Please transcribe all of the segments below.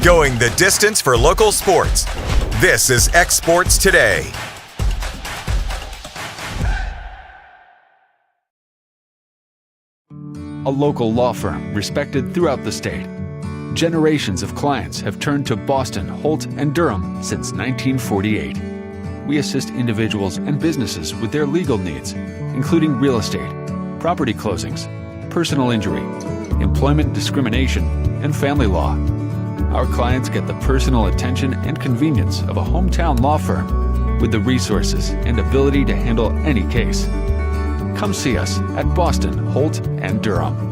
Going the distance for local sports. This is X Sports Today. A local law firm respected throughout the state. Generations of clients have turned to Boston, Holt, and Durham since 1948. We assist individuals and businesses with their legal needs, including real estate, property closings, personal injury, employment discrimination, and family law. Our clients get the personal attention and convenience of a hometown law firm with the resources and ability to handle any case. Come see us at Boston, Holt, and Durham.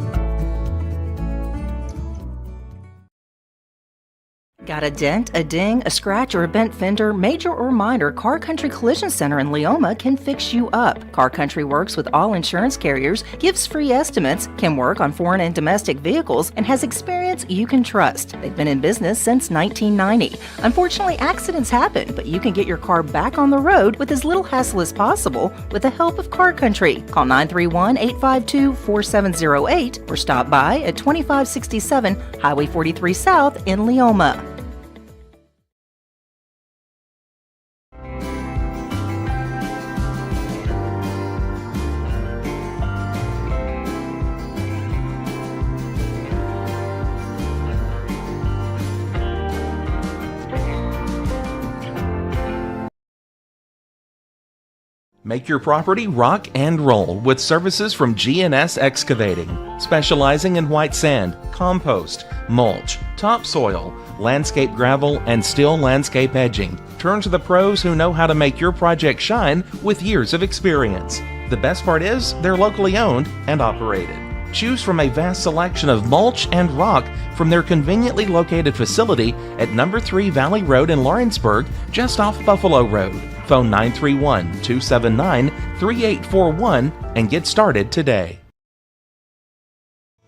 Got a dent, a ding, a scratch, or a bent fender? Major or minor, Car Country Collision Center in Leoma can fix you up. Car Country works with all insurance carriers, gives free estimates, can work on foreign and domestic vehicles, and has experience you can trust. They've been in business since 1990. Unfortunately, accidents happen, but you can get your car back on the road with as little hassle as possible with the help of Car Country. Call 931-852-4708 or stop by at 2567 Highway 43 South in Leoma. Make your property rock and roll with services from G&S Excavating, specializing in white sand, compost, mulch, topsoil, landscape gravel, and steel landscape edging. Turn to the pros who know how to make your project shine with years of experience. The best part is they're locally owned and operated. Choose from a vast selection of mulch and rock from their conveniently located facility at number 3 Valley Road in Lawrenceburg, just off Buffalo Road. Phone 931-279-3841 and get started today.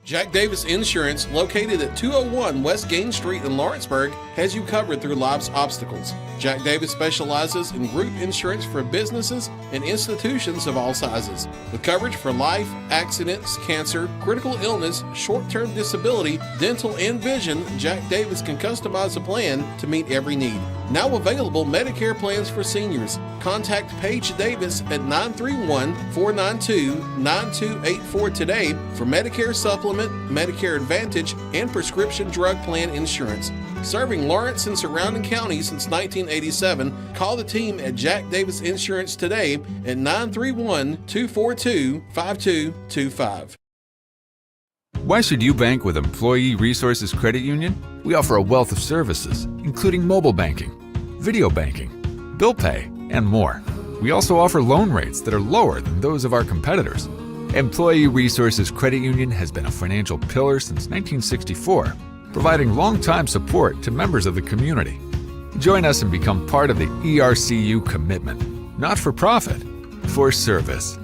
Jack Davis Insurance, located at 201 West Gain Street in Lawrenceburg, has you covered through life's obstacles. Jack Davis specializes in group insurance for businesses and institutions of all sizes. With coverage for life, accidents, cancer, critical illness, short-term disability, dental, and vision, Jack Davis can customize a plan to meet every need. Now available Medicare plans for seniors. Contact Paige Davis at 931-492-9284 today for Medicare Supplement, Medicare Advantage, and prescription drug plan insurance. Serving Lawrence and surrounding counties since 1987, call the team at Jack Davis Insurance today at 931-242-5225. Why should you bank with Employee Resources Credit Union? We offer a wealth of services, including mobile banking, video banking, bill pay, and more. We also offer loan rates that are lower than those of our competitors. Employee Resources Credit Union has been a financial pillar since 1964, providing long-time support to members of the community. Join us and become part of the ERCU commitment, not for profit, for service.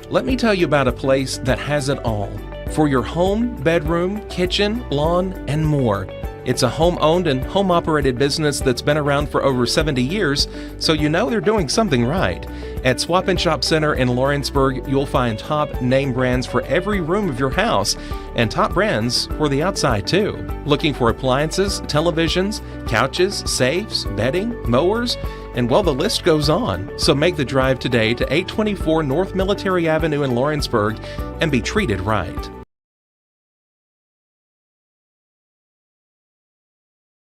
Let me tell you about a place that has it all. For your home, bedroom, kitchen, lawn, and more. It's a home-owned and home-operated business that's been around for over 70 years, so you know they're doing something right. At Swap and Shop Center in Lawrenceburg, you'll find top name brands for every room of your house, and top brands for the outside too. Looking for appliances, televisions, couches, safes, bedding, mowers, and well, the list goes on. So make the drive today to 824 North Military Avenue in Lawrenceburg and be treated right.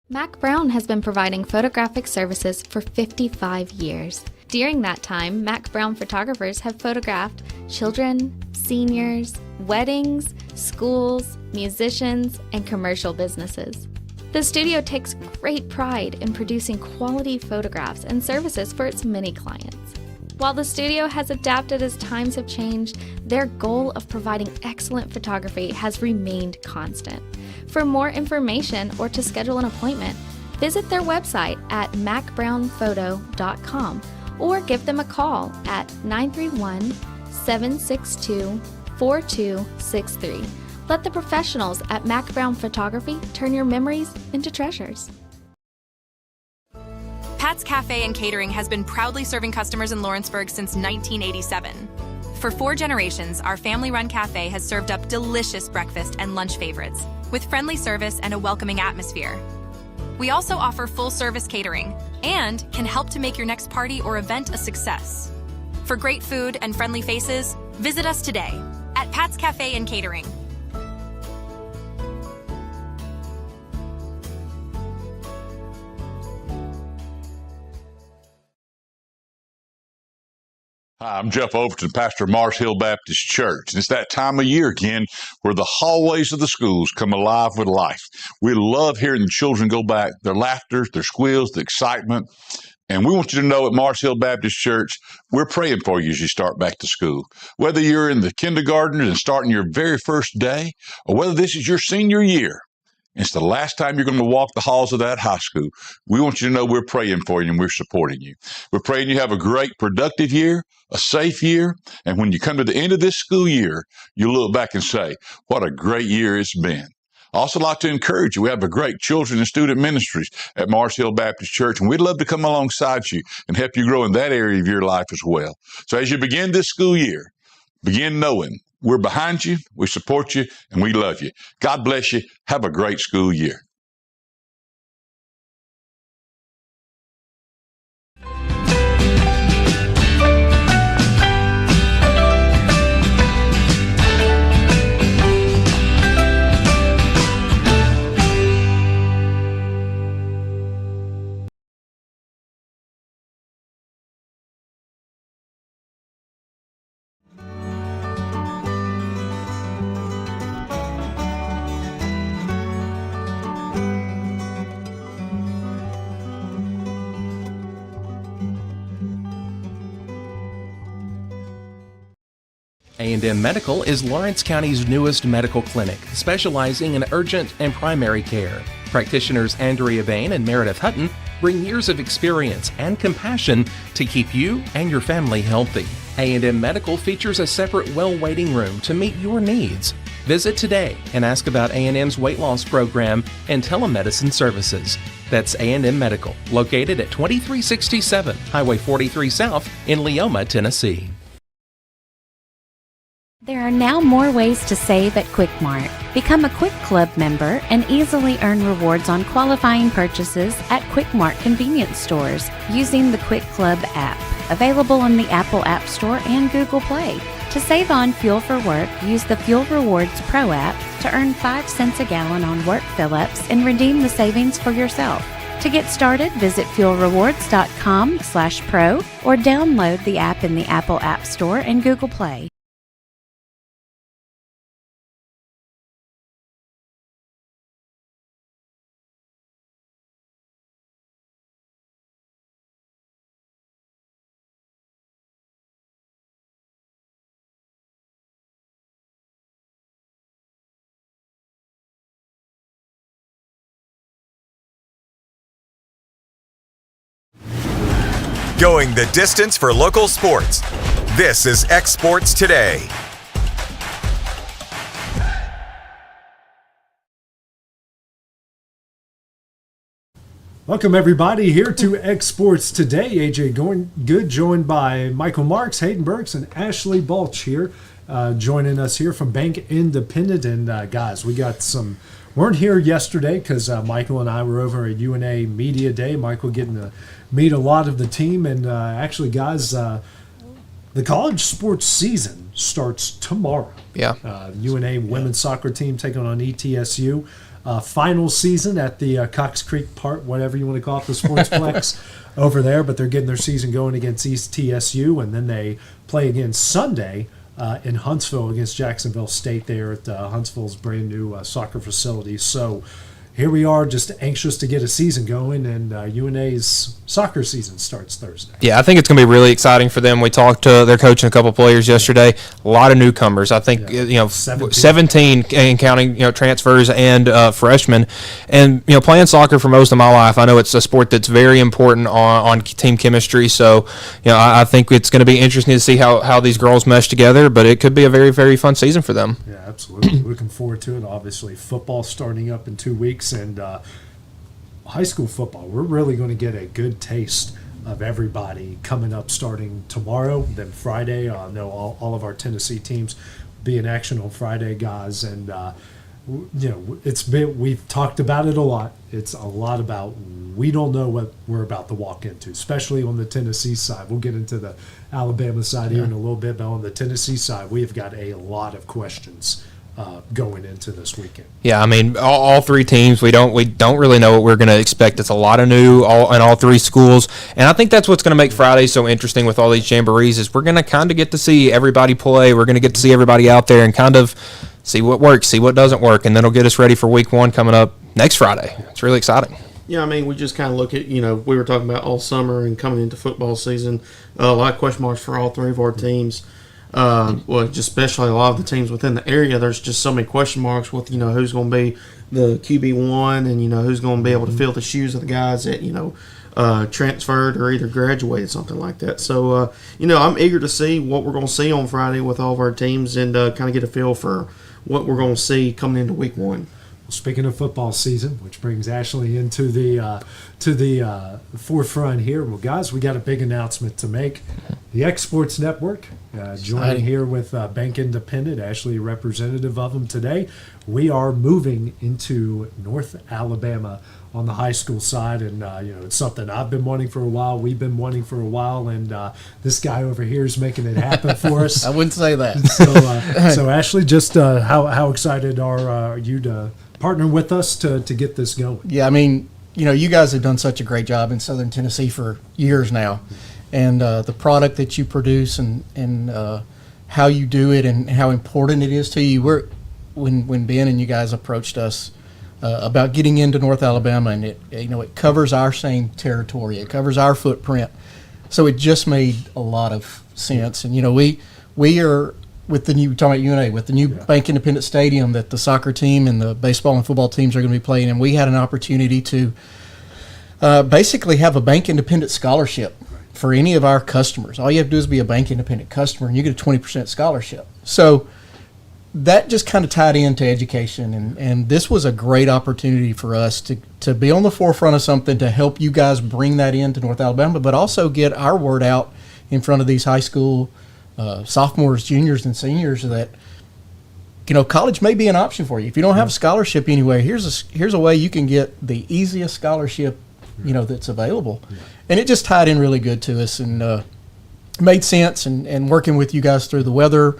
Mac Brown has been providing photographic services for 55 years. During that time, Mac Brown photographers have photographed children, seniors, weddings, schools, musicians, and commercial businesses. The studio takes great pride in producing quality photographs and services for its many clients. While the studio has adapted as times have changed, their goal of providing excellent photography has remained constant. For more information or to schedule an appointment, visit their website at macbrownphoto.com or give them a call at 931-762-4263 Let the professionals at Mac Brown Photography turn your memories into treasures. Pat's Cafe and Catering has been proudly serving customers in Lawrenceburg since 1987. For 4 generations, our family-run cafe has served up delicious breakfast and lunch favorites, with friendly service and a welcoming atmosphere. We also offer full-service catering and can help to make your next party or event a success. For great food and friendly faces, visit us today at Pat's Cafe and Catering. Hi, I'm Jeff Overton, pastor of Mars Hill Baptist Church. And it's that time of year again where the hallways of the schools come alive with life. We love hearing the children go back, their laughter, their squeals, the excitement. And we want you to know at Mars Hill Baptist Church, we're praying for you as you start back to school. Whether you're in the kindergarten and starting your very first day, or whether this is your senior year, it's the last time you're going to walk the halls of that high school. We want you to know we're praying for you and we're supporting you. We're praying you have a great, productive year, a safe year, and when you come to the end of this school year, you look back and say, what a great year it's been. I also like to encourage you. We have a great children and student ministries at Mars Hill Baptist Church, and we'd love to come alongside you and help you grow in that area of your life as well. So as you begin this school year, begin knowing we're behind you, we support you, and we love you. God bless you. Have a great school year. A&M Medical is Lawrence County's newest medical clinic, specializing in urgent and primary care. Practitioners Andrea Bain and Meredith Hutton bring years of experience and compassion to keep you and your family healthy. A&M Medical features a separate well waiting room to meet your needs. Visit today and ask about A&M's weight loss program and telemedicine services. That's A&M Medical, located at 2367 Highway 43 South in Leoma, Tennessee. There are now more ways to save at Quick Mart. Become a Quick Club member and easily earn rewards on qualifying purchases at Quick Mart convenience stores using the Quick Club app, available on the Apple App Store and Google Play. To save on fuel for work, use the Fuel Rewards Pro app to earn 5 cents a gallon on work fill-ups and redeem the savings for yourself. To get started, visit fuelrewards.com/pro or download the app in the Apple App Store and Google Play. Going the distance for local sports. This is X Sports Today. Welcome everybody here to X Sports Today. AJ Good, joined by Michael Marks, Hayden Burks, and Ashley Balch here, joining us here from Bank Independent. And guys, we got weren't here yesterday because Michael and I were over at UNA Media Day. Michael getting to meet a lot of the team, and actually, guys, the college sports season starts tomorrow. Yeah. UNA women's soccer team taking on ETSU. Final season at the Cox Creek Park, whatever you want to call it, the Sportsplex over there. But they're getting their season going against ETSU, and then they play again Sunday in Huntsville against Jacksonville State there at Huntsville's brand new soccer facility. So here we are, just anxious to get a season going, and UNA's soccer season starts Thursday. Yeah, I think it's going to be really exciting for them. We talked to their coach and a couple of players yesterday. A lot of newcomers. I think 17 and counting, transfers and freshmen. And playing soccer for most of my life, I know it's a sport that's very important on team chemistry. So I think it's going to be interesting to see how these girls mesh together. But it could be a very, very fun season for them. Yeah, absolutely. Looking forward to it. Obviously, football starting up in 2 weeks, and high school football. We're really going to get a good taste of everybody coming up starting tomorrow, then Friday. I know all of our Tennessee teams be in action on Friday, guys, and we've talked about it a lot. It's a lot about we don't know what we're about to walk into, especially on the Tennessee side. We'll get into the Alabama side here in a little bit, but on the Tennessee side, we have got a lot of questions going into this weekend. Yeah, I mean, all three teams, we don't really know what we're going to expect. It's a lot of new in all three schools, and I think that's what's going to make Friday so interesting with all these jamborees is we're going to kind of get to see everybody play. We're going to get to see everybody out there and kind of see what works, see what doesn't work, and then it'll get us ready for week one coming up next Friday. It's really exciting. Yeah, I mean, we just kind of look at, we were talking about all summer and coming into football season, a lot of question marks for all three of our teams. Just especially a lot of the teams within the area, there's just so many question marks with, who's going to be the QB1 and, who's going to be able to fill the shoes of the guys that, transferred or either graduated, something like that. So, I'm eager to see what we're going to see on Friday with all of our teams and kind of get a feel for what we're going to see coming into week one. Speaking of football season, which brings Ashley into the forefront here. Well, guys, we got a big announcement to make. The X Sports Network joining here with Bank Independent. Ashley, representative of them today. We are moving into North Alabama on the high school side, and it's something I've been wanting for a while. We've been wanting for a while, and this guy over here is making it happen for us. I wouldn't say that. So Ashley, just how excited are you to partner with us to get this going? Yeah, I mean, you guys have done such a great job in Southern Tennessee for years now, and the product that you produce and how you do it and how important it is to you. When Ben and you guys approached us about getting into North Alabama, and it covers our same territory, it covers our footprint, so it just made a lot of sense. And we are with the new, talking about UNA, with the new Bank Independent Stadium that the soccer team and the baseball and football teams are going to be playing, and we had an opportunity to basically have a Bank Independent scholarship for any of our customers. All you have to do is be a Bank Independent customer, and you get a 20% scholarship. So that just kind of tied into education, and this was a great opportunity for us to be on the forefront of something to help you guys bring that into North Alabama, but also get our word out in front of these high school sophomores, juniors, and seniors that college may be an option for you. If you don't have a scholarship anyway, here's a way you can get the easiest scholarship that's available. And it just tied in really good to us and made sense, and working with you guys through the weather.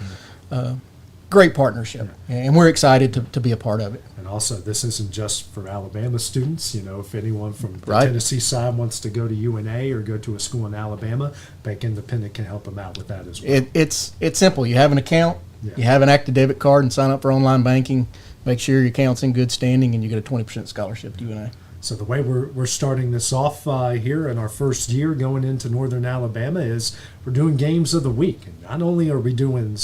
Great partnership, and we're excited to be a part of it. And also, this isn't just for Alabama students. If anyone from the Tennessee side wants to go to UNA or go to a school in Alabama, Bank Independent can help them out with that as well. It's simple. You have an account, you have an active debit card, and sign up for online banking. Make sure your account's in good standing, and you get a 20% scholarship to UNA. So the way we're starting this off here in our first year going into Northern Alabama is we're doing games of the week. And not only are we doing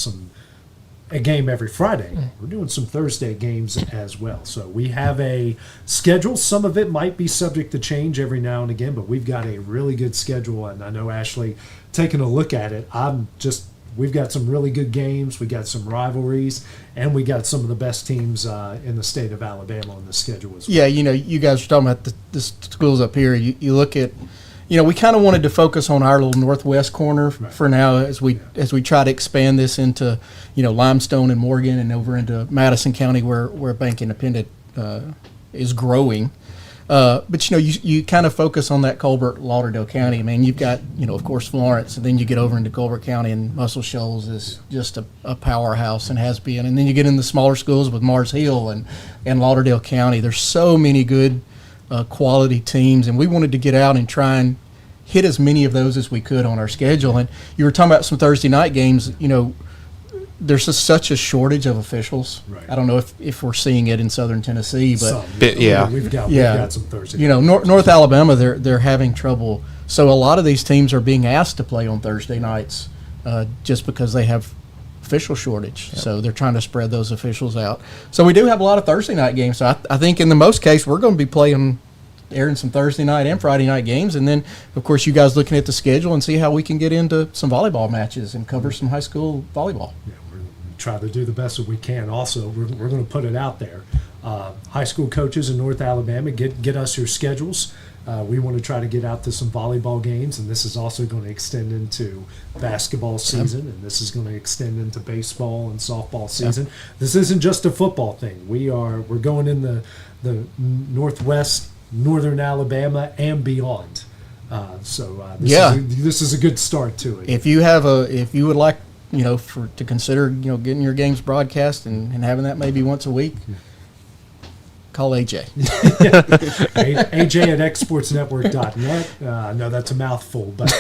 a game every Friday, we're doing some Thursday games as well. So we have a schedule. Some of it might be subject to change every now and again, but we've got a really good schedule. And I know, Ashley, taking a look at it, we've got some really good games. We got some rivalries, and we got some of the best teams in the state of Alabama on the schedule as well. Yeah, you guys are talking about the schools up here. You look at, we kind of wanted to focus on our little northwest corner for now as we try to expand this into, Limestone and Morgan and over into Madison County where Bank Independent is growing. But you kind of focus on that Colbert, Lauderdale County. I mean, you've got, of course, Florence, and then you get over into Colbert County, and Muscle Shoals is just a powerhouse and has been. And then you get in the smaller schools with Mars Hill and Lauderdale County. There's so many good quality teams, and we wanted to get out and try and hit as many of those as we could on our schedule. And you were talking about some Thursday night games. There's just such a shortage of officials. Right. I don't know if we're seeing it in Southern Tennessee, but we've got some Thursday. North Alabama, they're having trouble. So a lot of these teams are being asked to play on Thursday nights just because they have official shortage. Yep. So they're trying to spread those officials out. So we do have a lot of Thursday night games. So I think in the most case we're going to be airing some Thursday night and Friday night games, and then of course you guys looking at the schedule and see how we can get into some volleyball matches and cover some high school volleyball. Yeah, try to do the best that we can. Also, we're going to put it out there. High school coaches in North Alabama, get us your schedules. We want to try to get out to some volleyball games, and this is also going to extend into basketball season, and this is going to extend into baseball and softball season. This isn't just a football thing. We're going in the Northwest, Northern Alabama, and beyond. This is a good start to it. If you would like, to consider, getting your games broadcast and having that maybe once a week, call AJ. AJ at xsportsnetwork.net. No, that's a mouthful, but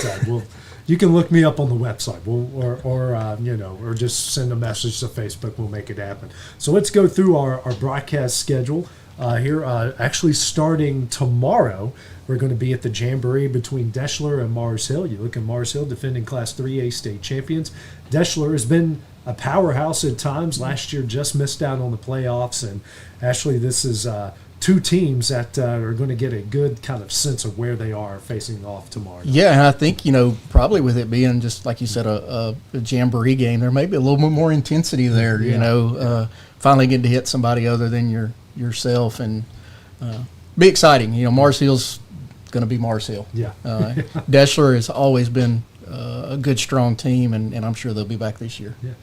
you can look me up on the website, or just send a message to Facebook. We'll make it happen. So let's go through our broadcast schedule here. Actually, starting tomorrow, we're going to be at the Jamboree between Deschler and Mars Hill. You look at Mars Hill, defending Class 3A state champions. Deschler has been a powerhouse at times. Last year just missed out on the playoffs, and actually this is two teams that are going to get a good kind of sense of where they are facing off tomorrow. Yeah, and I think, probably with it being just like you said, a Jamboree game, there may be a little bit more intensity there, finally getting to hit somebody other than yourself, and be exciting. Mars Hill's going to be Mars Hill. Yeah. Deschler has always been a good, strong team, and I'm sure they'll be back this year. Yeah.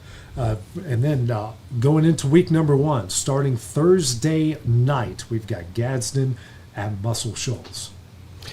And then going into week number 1, starting Thursday night, we've got Gadsden at Muscle Shoals.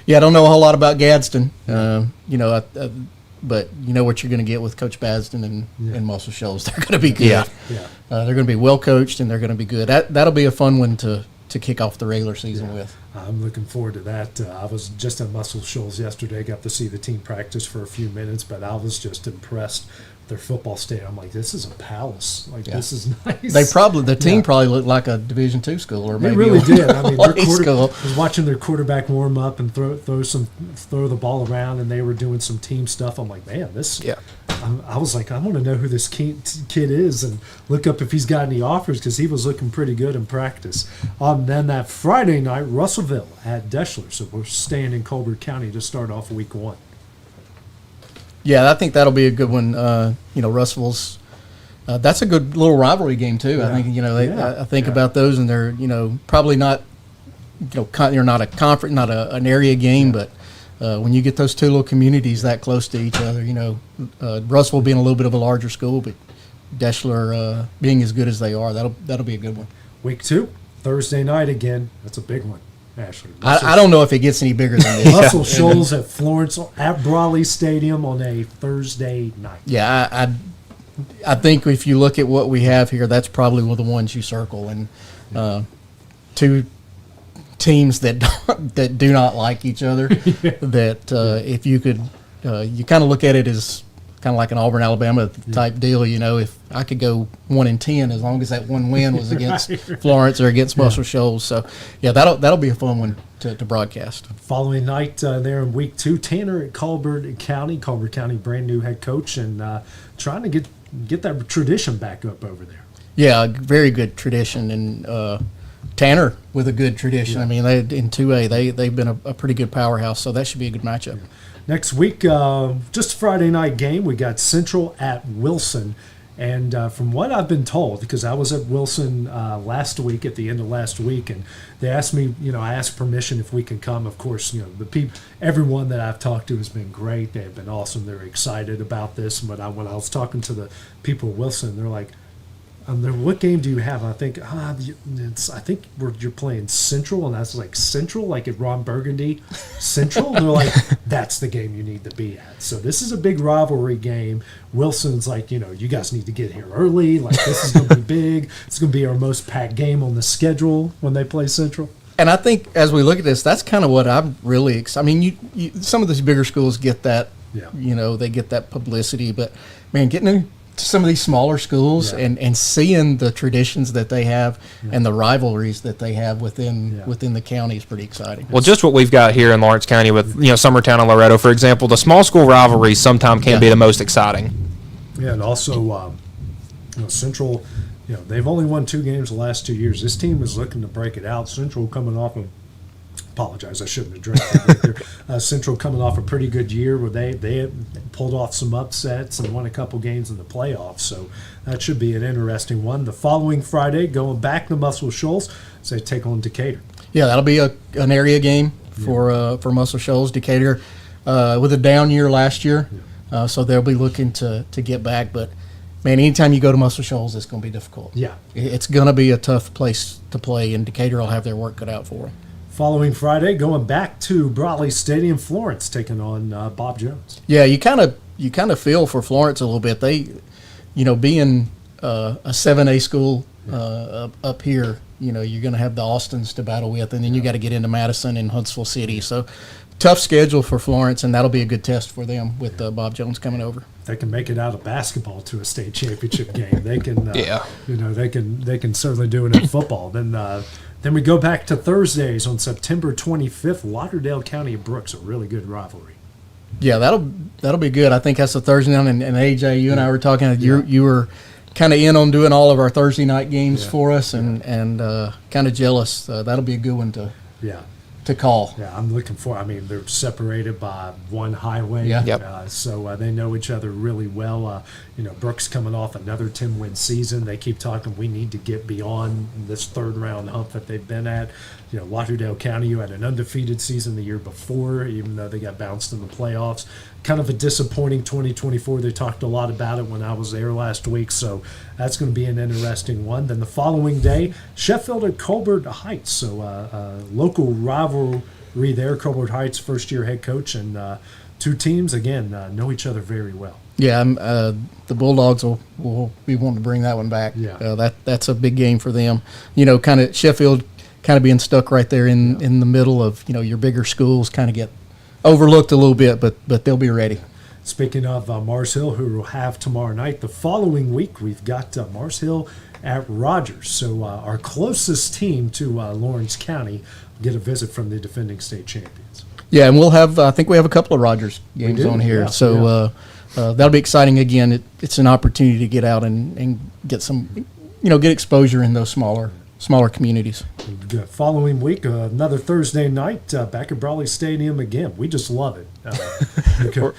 Yeah, I don't know a whole lot about Gadsden, but you know what you're going to get with Coach Basden and Muscle Shoals. They're going to be good. Yeah. They're going to be well coached, and they're going to be good. That'll be a fun one to kick off the regular season with. I'm looking forward to that. I was just at Muscle Shoals yesterday, got to see the team practice for a few minutes, but I was just impressed with their football stadium. I'm like, this is a palace. This is nice. The team probably looked like a Division II school, or maybe they really did. I mean, I was watching their quarterback warm up and throw the ball around, and they were doing some team stuff. I'm like, man, this. Yeah. I was like, I want to know who this kid is and look up if he's got any offers, because he was looking pretty good in practice. Then that Friday night, Russellville at Deschler. So we're staying in Colbert County to start off week 1. Yeah, I think that'll be a good one. Russellville's that's a good little rivalry game too. Yeah. I think I think about those, and they're probably not they're not a conference, not an area game, but when you get those two little communities that close to each other, Russellville being a little bit of a larger school, but Deschler being as good as they are, that'll be a good one. Week 2, Thursday night again. That's a big one. Ashley. I don't know if it gets any bigger than this. Muscle Shoals at Florence at Brawley Stadium on a Thursday night. Yeah, I think if you look at what we have here, that's probably one of the ones you circle, and two teams that do not like each other. That if you could, you kind of look at it as kind of like an Auburn, Alabama type deal. If I could go 1-10, as long as that one win was against Florence or against Muscle Shoals. So, yeah, that'll be a fun one to broadcast. Following night there in week 2, Tanner at Colbert County, brand new head coach, and trying to get that tradition back up over there. Yeah, very good tradition, and Tanner with a good tradition. Yeah. I mean, in 2A, they've been a pretty good powerhouse, so that should be a good matchup. Yeah. Next week, just a Friday night game, we got Central at Wilson. And from what I've been told, because I was at Wilson last week, at the end of last week, and they asked me, I asked permission if we can come. Of course, everyone that I've talked to has been great. They have been awesome. They're excited about this. But when I was talking to the people at Wilson, they're like, what game do you have? And I think you're playing Central, and I was like, Central, like at Ron Burgundy Central. And they're like, that's the game you need to be at. So this is a big rivalry game. Wilson's like, you guys need to get here early. Like, this is going to be big. It's going to be our most packed game on the schedule when they play Central. And I think as we look at this, that's kind of what I'm really excited. I mean, some of these bigger schools get that. Yeah. They get that publicity, but man, getting to some of these smaller schools and seeing the traditions that they have and the rivalries that they have within the county is pretty exciting. Well, just what we've got here in Lawrence County with Summertown and Loretto, for example, the small school rivalries sometimes can be the most exciting. Yeah, and also Central, they've only won 2 games the last 2 years. This team is looking to break it out. Central coming off of Apologize, I shouldn't have drank that right. Central coming off a pretty good year where they had pulled off some upsets and won a couple games in the playoffs, so that should be an interesting one. The following Friday, going back to Muscle Shoals, so they take on Decatur. Yeah, that'll be an area game for Muscle Shoals. Decatur with a down year last year, so they'll be looking to get back. But, man, anytime you go to Muscle Shoals, it's going to be difficult. Yeah. It's going to be a tough place to play, and Decatur will have their work cut out for them. Following Friday, going back to Brawley Stadium, Florence taking on Bob Jones. Yeah, you kind of feel for Florence a little bit. They, being a 7A school up here, you're going to have the Austins to battle with, and then you got to get into Madison and Huntsville City. So tough schedule for Florence, and that'll be a good test for them with Bob Jones coming over. They can make it out of basketball to a state championship game. They can, they can certainly do it in football. Then we go back to Thursdays on September 25th, Lauderdale County and Burks, a really good rivalry. Yeah, that'll be good. I think that's a Thursday night, and AJ, you and I were talking. You were kind of in on doing all of our Thursday night games for us, and kind of jealous. That'll be a good one to call. Yeah, I'm looking for. I mean, they're separated by one highway. Yeah. Yep. So they know each other really well. Brooks coming off another 10-win season. They keep talking, we need to get beyond this third-round hump that they've been at. Lauderdale County, you had an undefeated season the year before, even though they got bounced in the playoffs. Kind of a disappointing 2024. They talked a lot about it when I was there last week, so that's going to be an interesting one. Then the following day, Sheffield at Colbert Heights. So local rivalry there. Colbert Heights, first-year head coach, and two teams, again, know each other very well. Yeah, the Bulldogs will be wanting to bring that one back. Yeah. That's a big game for them. Kind of Sheffield kind of being stuck right there in the middle of, your bigger schools kind of get overlooked a little bit, but they'll be ready. Speaking of Mars Hill, who will have tomorrow night, the following week we've got Mars Hill at Rogers. So our closest team to Lawrence County will get a visit from the defending state champions. Yeah, and we'll have, I think we have a couple of Rogers games on here. That'll be exciting. Again, it's an opportunity to get out and get some, get exposure in those smaller communities. Following week, another Thursday night back at Brawley Stadium again. We just love it.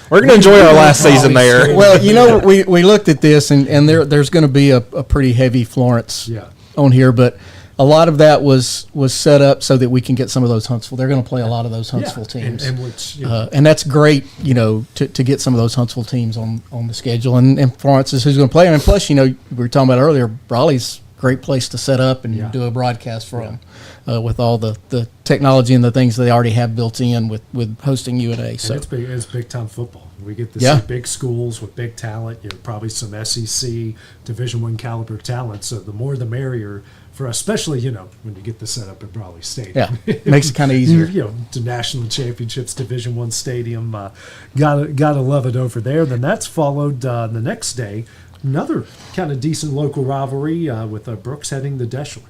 We're going to enjoy our last season there. Well, we looked at this, and there's going to be a pretty heavy Florence on here, but a lot of that was set up so that we can get some of those Huntsville. They're going to play a lot of those Huntsville teams, and that's great. To get some of those Huntsville teams on the schedule, and Florence is who's going to play. And plus, we were talking about earlier, Brawley's great place to set up and do a broadcast from with all the technology and the things they already have built in with hosting UNA. So it's big time football. We get to see big schools with big talent. Probably some SEC Division I caliber talent. So the more the merrier for us, especially when you get the setup at Brawley Stadium. Yeah, makes it kind of easier. To national championships, Division I stadium. Gotta love it over there. Then that's followed the next day. Another kind of decent local rivalry with Brooks heading to Deschler.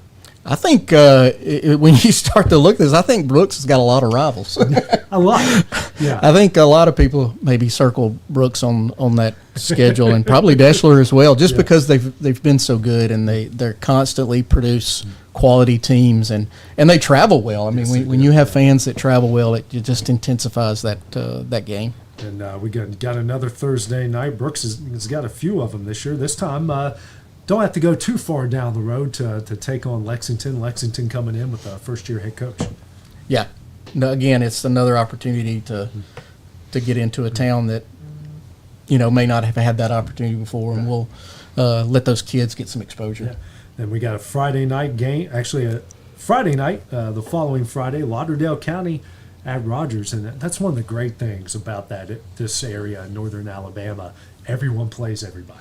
I think when you start to look at this, I think Brooks has got a lot of rivals. A lot, yeah. I think a lot of people maybe circle Brooks on that schedule, and probably Deschler as well, just because they've been so good and they're constantly produce quality teams and they travel well. I mean, when you have fans that travel well, it just intensifies that game. And we got another Thursday night. Brooks has got a few of them this year. This time, don't have to go too far down the road to take on Lexington. Lexington coming in with a first-year head coach. Yeah. No, again, it's another opportunity to get into a town that, may not have had that opportunity before, and we'll let those kids get some exposure. Yeah. Then we got a Friday night game. Actually, a Friday night, the following Friday, Lauderdale County at Rogers, and that's one of the great things about this area in northern Alabama. Everyone plays everybody.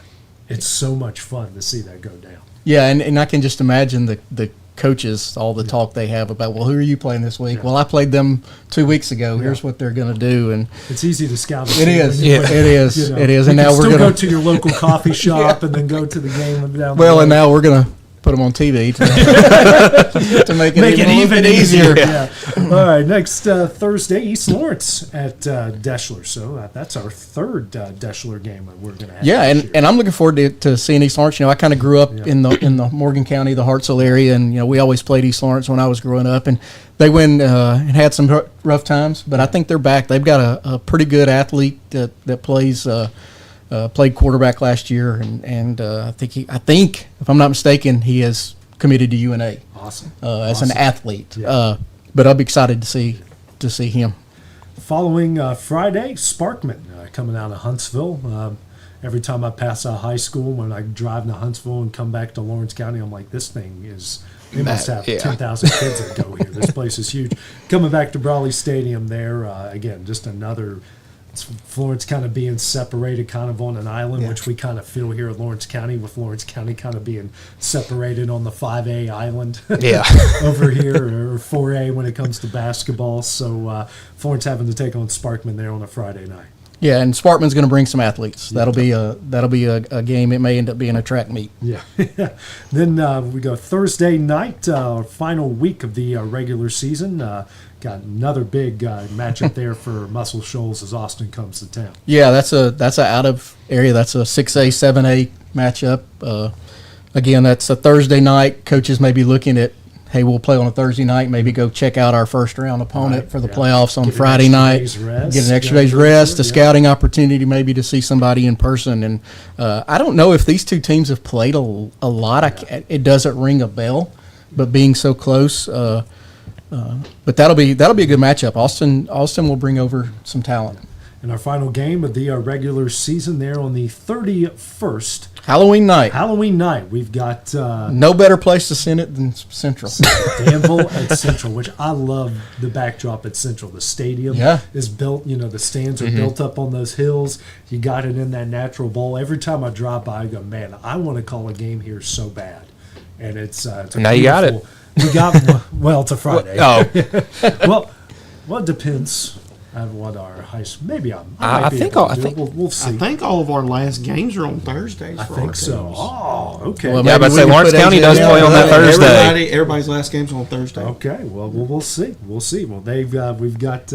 It's so much fun to see that go down. Yeah, and I can just imagine the coaches, all the talk they have about, well, who are you playing this week? Yeah. Well, I played them 2 weeks ago. Here's what they're going to do, and it's easy to scout. It is. It is. And now we're going to go to your local coffee shop and then go to the game down. Well, and now we're going to put them on TV to make it a little bit easier. Yeah. All right, next Thursday, East Lawrence at Deschler. So that's our third Deschler game that we're going to have. Yeah, and I'm looking forward to seeing East Lawrence. I kind of grew up in the Morgan County, the Hartselle area, and we always played East Lawrence when I was growing up, and they went and had some rough times, but I think they're back. They've got a pretty good athlete that plays. Played quarterback last year, and I think if I'm not mistaken, he has committed to UNA. Awesome. As an athlete. Yeah. But I'll be excited to see him. Following Friday, Sparkman coming out of Huntsville. Every time I pass out high school, when I drive to Huntsville and come back to Lawrence County, I'm like, this thing is. They must have 10,000 kids that go here. This place is huge. Coming back to Brawley Stadium there, again, just another. Florence kind of being separated kind of on an island, which we kind of feel here in Lawrence County, with Lawrence County kind of being separated on the 5A island over here, or 4A when it comes to basketball. So Florence having to take on Sparkman there on a Friday night. Yeah, and Sparkman's going to bring some athletes. That'll be a game. It may end up being a track meet. Yeah. Then we go Thursday night, final week of the regular season. Got another big matchup there for Muscle Shoals as Austin comes to town. Yeah, that's a out of area. That's a 6A, 7A matchup. Again, that's a Thursday night. Coaches may be looking at, hey, we'll play on a Thursday night. Maybe go check out our first round opponent for the playoffs on Friday night. Get an extra day's rest, a scouting opportunity maybe to see somebody in person. And I don't know if these two teams have played a lot. It doesn't ring a bell, but being so close. But that'll be a good matchup. Austin will bring over some talent. And our final game of the regular season there on the 31st. Halloween night. We've got... no better place to send it than Central. Danville at Central, which I love the backdrop at Central. The stadium is built, the stands are built up on those hills. You got it in that natural bowl. Every time I drive by, I go, man, I want to call a game here so bad. And it's now you got it. We got it's a Friday. well, it depends on what our high school. Maybe I think we'll see. I think all of our last games are on Thursdays. I think so. Oh, okay. Well, but say Lawrence County does play on that Thursday. Everybody's last game's on Thursday. Okay. Well, we'll see. We'll see. Well, we've got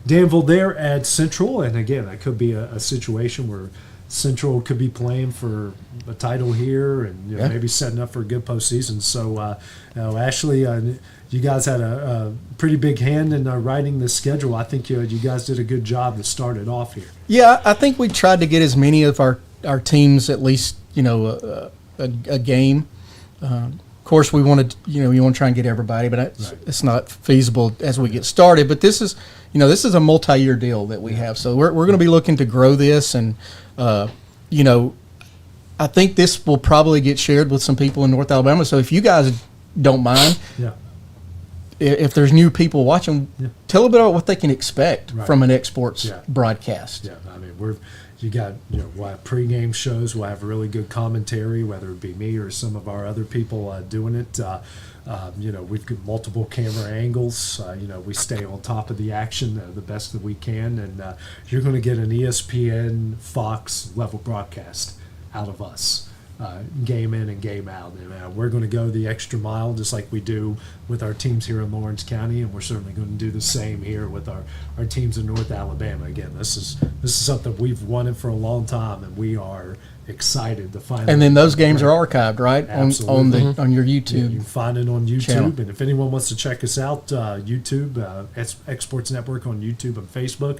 Danville there at Central, and again, that could be a situation where Central could be playing for a title here, and maybe setting up for a good postseason. So, Ashley, you guys had a pretty big hand in writing the schedule. I think you guys did a good job to start it off here. Yeah, I think we tried to get as many of our teams at least a game. Of course, we wanted you want to try and get everybody, but it's not feasible as we get started. But this is a multi-year deal that we have, so we're going to be looking to grow this and. I think this will probably get shared with some people in North Alabama. So if you guys don't mind, if there's new people watching, tell a bit about what they can expect from an Exports broadcast. Yeah, I mean we'll have pregame shows. We'll have really good commentary, whether it be me or some of our other people doing it. We've got multiple camera angles. We stay on top of the action the best that we can, and you're going to get an ESPN, Fox level broadcast out of us, game in and game out. And we're going to go the extra mile, just like we do with our teams here in Lawrence County, and we're certainly going to do the same here with our teams in North Alabama. Again, this is something we've wanted for a long time, and we are excited to find. And then those games are archived, right? Absolutely. On your YouTube. Yeah, you can find it on YouTube. Channel. And if anyone wants to check us out, YouTube, Exports Network on YouTube and Facebook.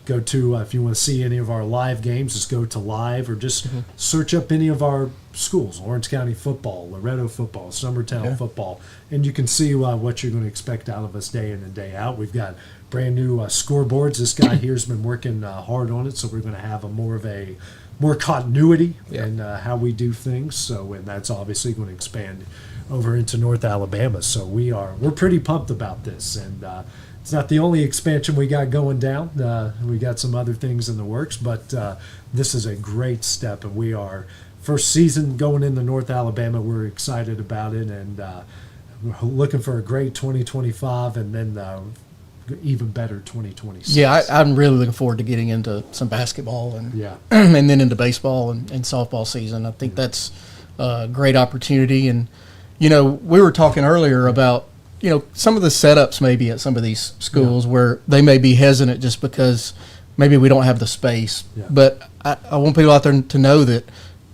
Go to, if you want to see any of our live games, just go to live, or just search up any of our schools, Lawrence County football, Loretto football, Summertown football, and you can see what you're going to expect out of us day in and day out. We've got brand new scoreboards. This guy here has been working hard on it, so we're going to have more continuity in how we do things. So, and that's obviously going to expand over into North Alabama. So we're pretty pumped about this, and it's not the only expansion we got going down. We got some other things in the works, but this is a great step, and we are first season going into North Alabama. We're excited about it, and we're looking for a great 2025, and then even better 2026. Yeah, I'm really looking forward to getting into some basketball and and then into baseball and softball season. I think that's a great opportunity, and we were talking earlier about, some of the setups maybe at some of these schools where they may be hesitant just because maybe we don't have the space. Yeah. But I want people out there to know that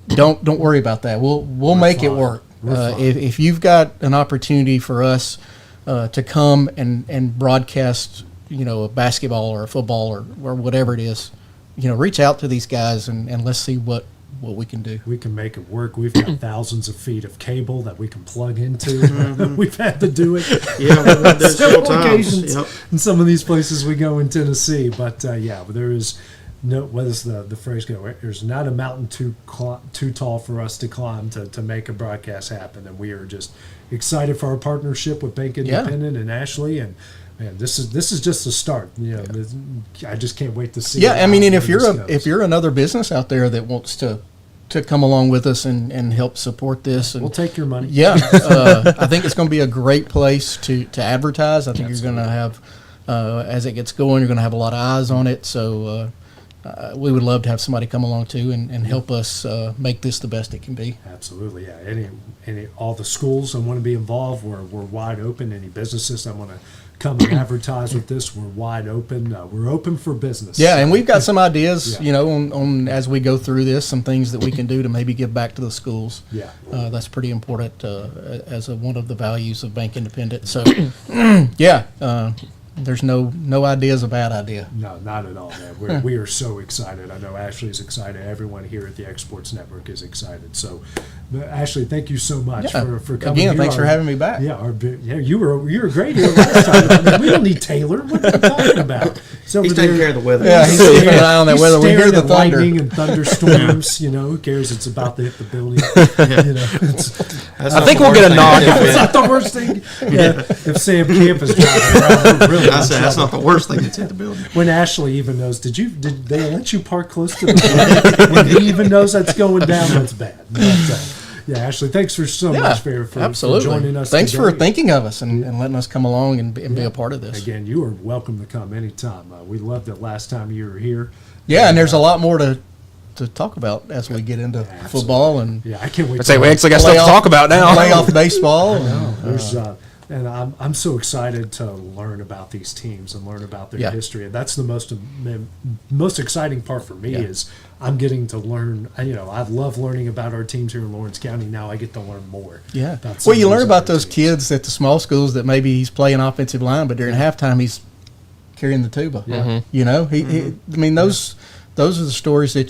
don't worry about that. We'll make it work. If you've got an opportunity for us to come and broadcast, a basketball or a football or whatever it is, reach out to these guys and let's see what we can do. We can make it work. We've got thousands of feet of cable that we can plug into. We've had to do it several occasions in some of these places we go in Tennessee. But there is no, what is the phrase go? There's not a mountain too tall for us to climb to make a broadcast happen. And we are just excited for our partnership with Bank Independent and Ashley. And man, this is just the start. I just can't wait to see. Yeah, and if you're another business out there that wants to come along with us and help support this, and we'll take your money. Yeah, I think it's going to be a great place to advertise. I think you're going to have, as it gets going, you're going to have a lot of eyes on it. So we would love to have somebody come along too and help us make this the best it can be. Absolutely, yeah. All the schools that want to be involved, we're wide open. Any businesses that want to come and advertise with this, we're wide open. We're open for business. Yeah, and we've got some ideas, on as we go through this, some things that we can do to maybe give back to the schools. Yeah, that's pretty important as one of the values of Bank Independent. So, there's no idea is a bad idea. No, not at all, man. We are so excited. I know Ashley's excited. Everyone here at the Exports Network is excited. So, Ashley, thank you so much for coming. Again, thanks for having me back. Yeah, you were great here last time. We don't need Taylor. What are you talking about? He's taking care of the weather. Yeah, he's keeping an eye on that weather. We hear the thunder. Lightning and thunderstorms. Who cares? It's about to hit the building. I think we'll get a nod. It's not the worst thing. If Sam Camp is driving around, really. I said that's not the worst thing that's hit the building. When Ashley even knows, did they let you park close to the building? When he even knows that's going down, that's bad. But, Ashley, thanks so much for joining us. Thanks for thinking of us and letting us come along and be a part of this. Again, you are welcome to come anytime. We loved it last time you were here. Yeah, and there's a lot more to talk about as we get into football and I can't wait. I'd say we actually got stuff to talk about now. Playoff baseball. I know. There's and I'm so excited to learn about these teams and learn about their history. And that's the most exciting part for me is I'm getting to learn. I love learning about our teams here in Lawrence County. Now I get to learn more. Yeah. Well, you learn about those kids at the small schools that maybe he's playing offensive line, but during halftime he's carrying the tuba. Yeah. Those are the stories that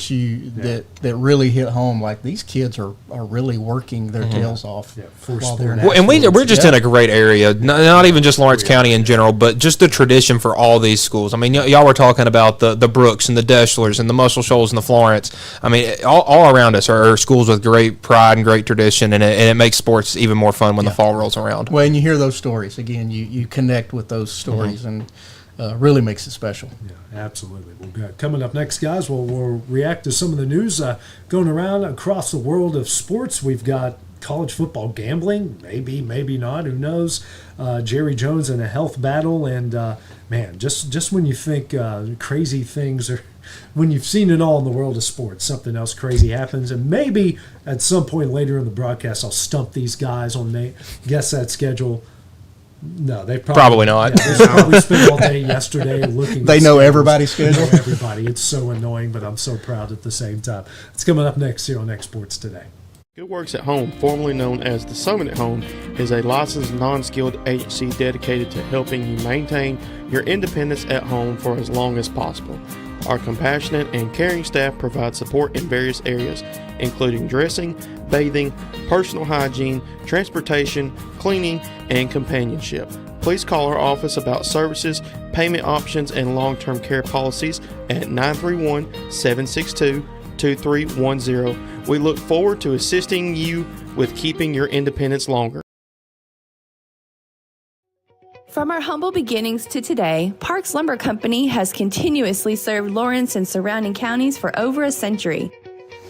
that really hit home. Like these kids are really working their tails off. While they're and we're just in a great area. Not even just Lawrence County in general, but just the tradition for all these schools. I mean, y'all were talking about the Brooks and the Deschlers and the Muscle Shoals and the Florence. I mean, all around us are schools with great pride and great tradition, and it makes sports even more fun when the fall rolls around. Well, and you hear those stories again. You connect with those stories and. Really makes it special. Yeah, absolutely. Well, coming up next, guys, we'll react to some of the news going around across the world of sports. We've got college football gambling, maybe not, who knows? Jerry Jones in a health battle, and man, just when you think crazy things are, when you've seen it all in the world of sports, something else crazy happens, and maybe at some point later in the broadcast, I'll stump these guys on guess that schedule. No, they probably not. Yeah, they probably spent all day yesterday looking. They know everybody's schedule. They know everybody. It's so annoying, but I'm so proud at the same time. It's coming up next here on Exports Today. Good Works at Home, formerly known as The Summit at Home, is a licensed, non-skilled agency dedicated to helping you maintain your independence at home for as long as possible. Our compassionate and caring staff provide support in various areas, including dressing, bathing, personal hygiene, transportation, cleaning, and companionship. Please call our office about services, payment options, and long-term care policies at 931-762-2310. We look forward to assisting you with keeping your independence longer. From our humble beginnings to today, Parks Lumber Company has continuously served Lawrence and surrounding counties for over a century.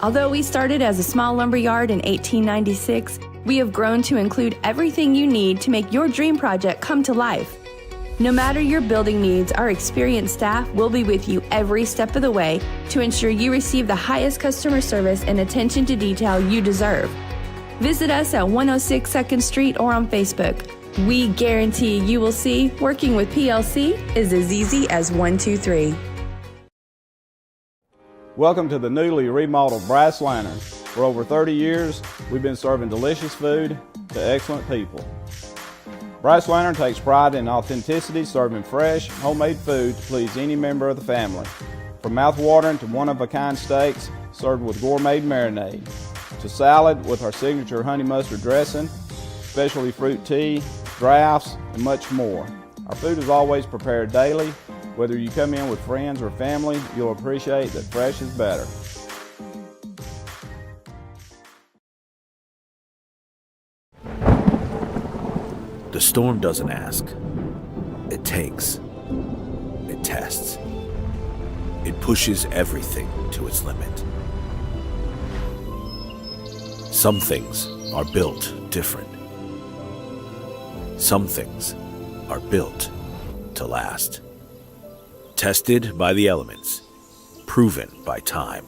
Although we started as a small lumber yard in 1896, we have grown to include everything you need to make your dream project come to life. No matter your building needs, our experienced staff will be with you every step of the way to ensure you receive the highest customer service and attention to detail you deserve. Visit us at 106 2nd Street or on Facebook. We guarantee you will see working with PLC is as easy as 1, 2, 3. Welcome to the newly remodeled Brass Lantern. For over 30 years, we've been serving delicious food to excellent people. Brass Lantern takes pride in authenticity, serving fresh, homemade food to please any member of the family. From mouth-watering to one-of-a-kind steaks served with gourmet marinade, to salad with our signature honey mustard dressing, specialty fruit tea, drafts, and much more. Our food is always prepared daily. Whether you come in with friends or family, you'll appreciate that fresh is better. The storm doesn't ask. It takes. It tests. It pushes everything to its limit. Some things are built different. Some things are built to last. Tested by the elements, proven by time,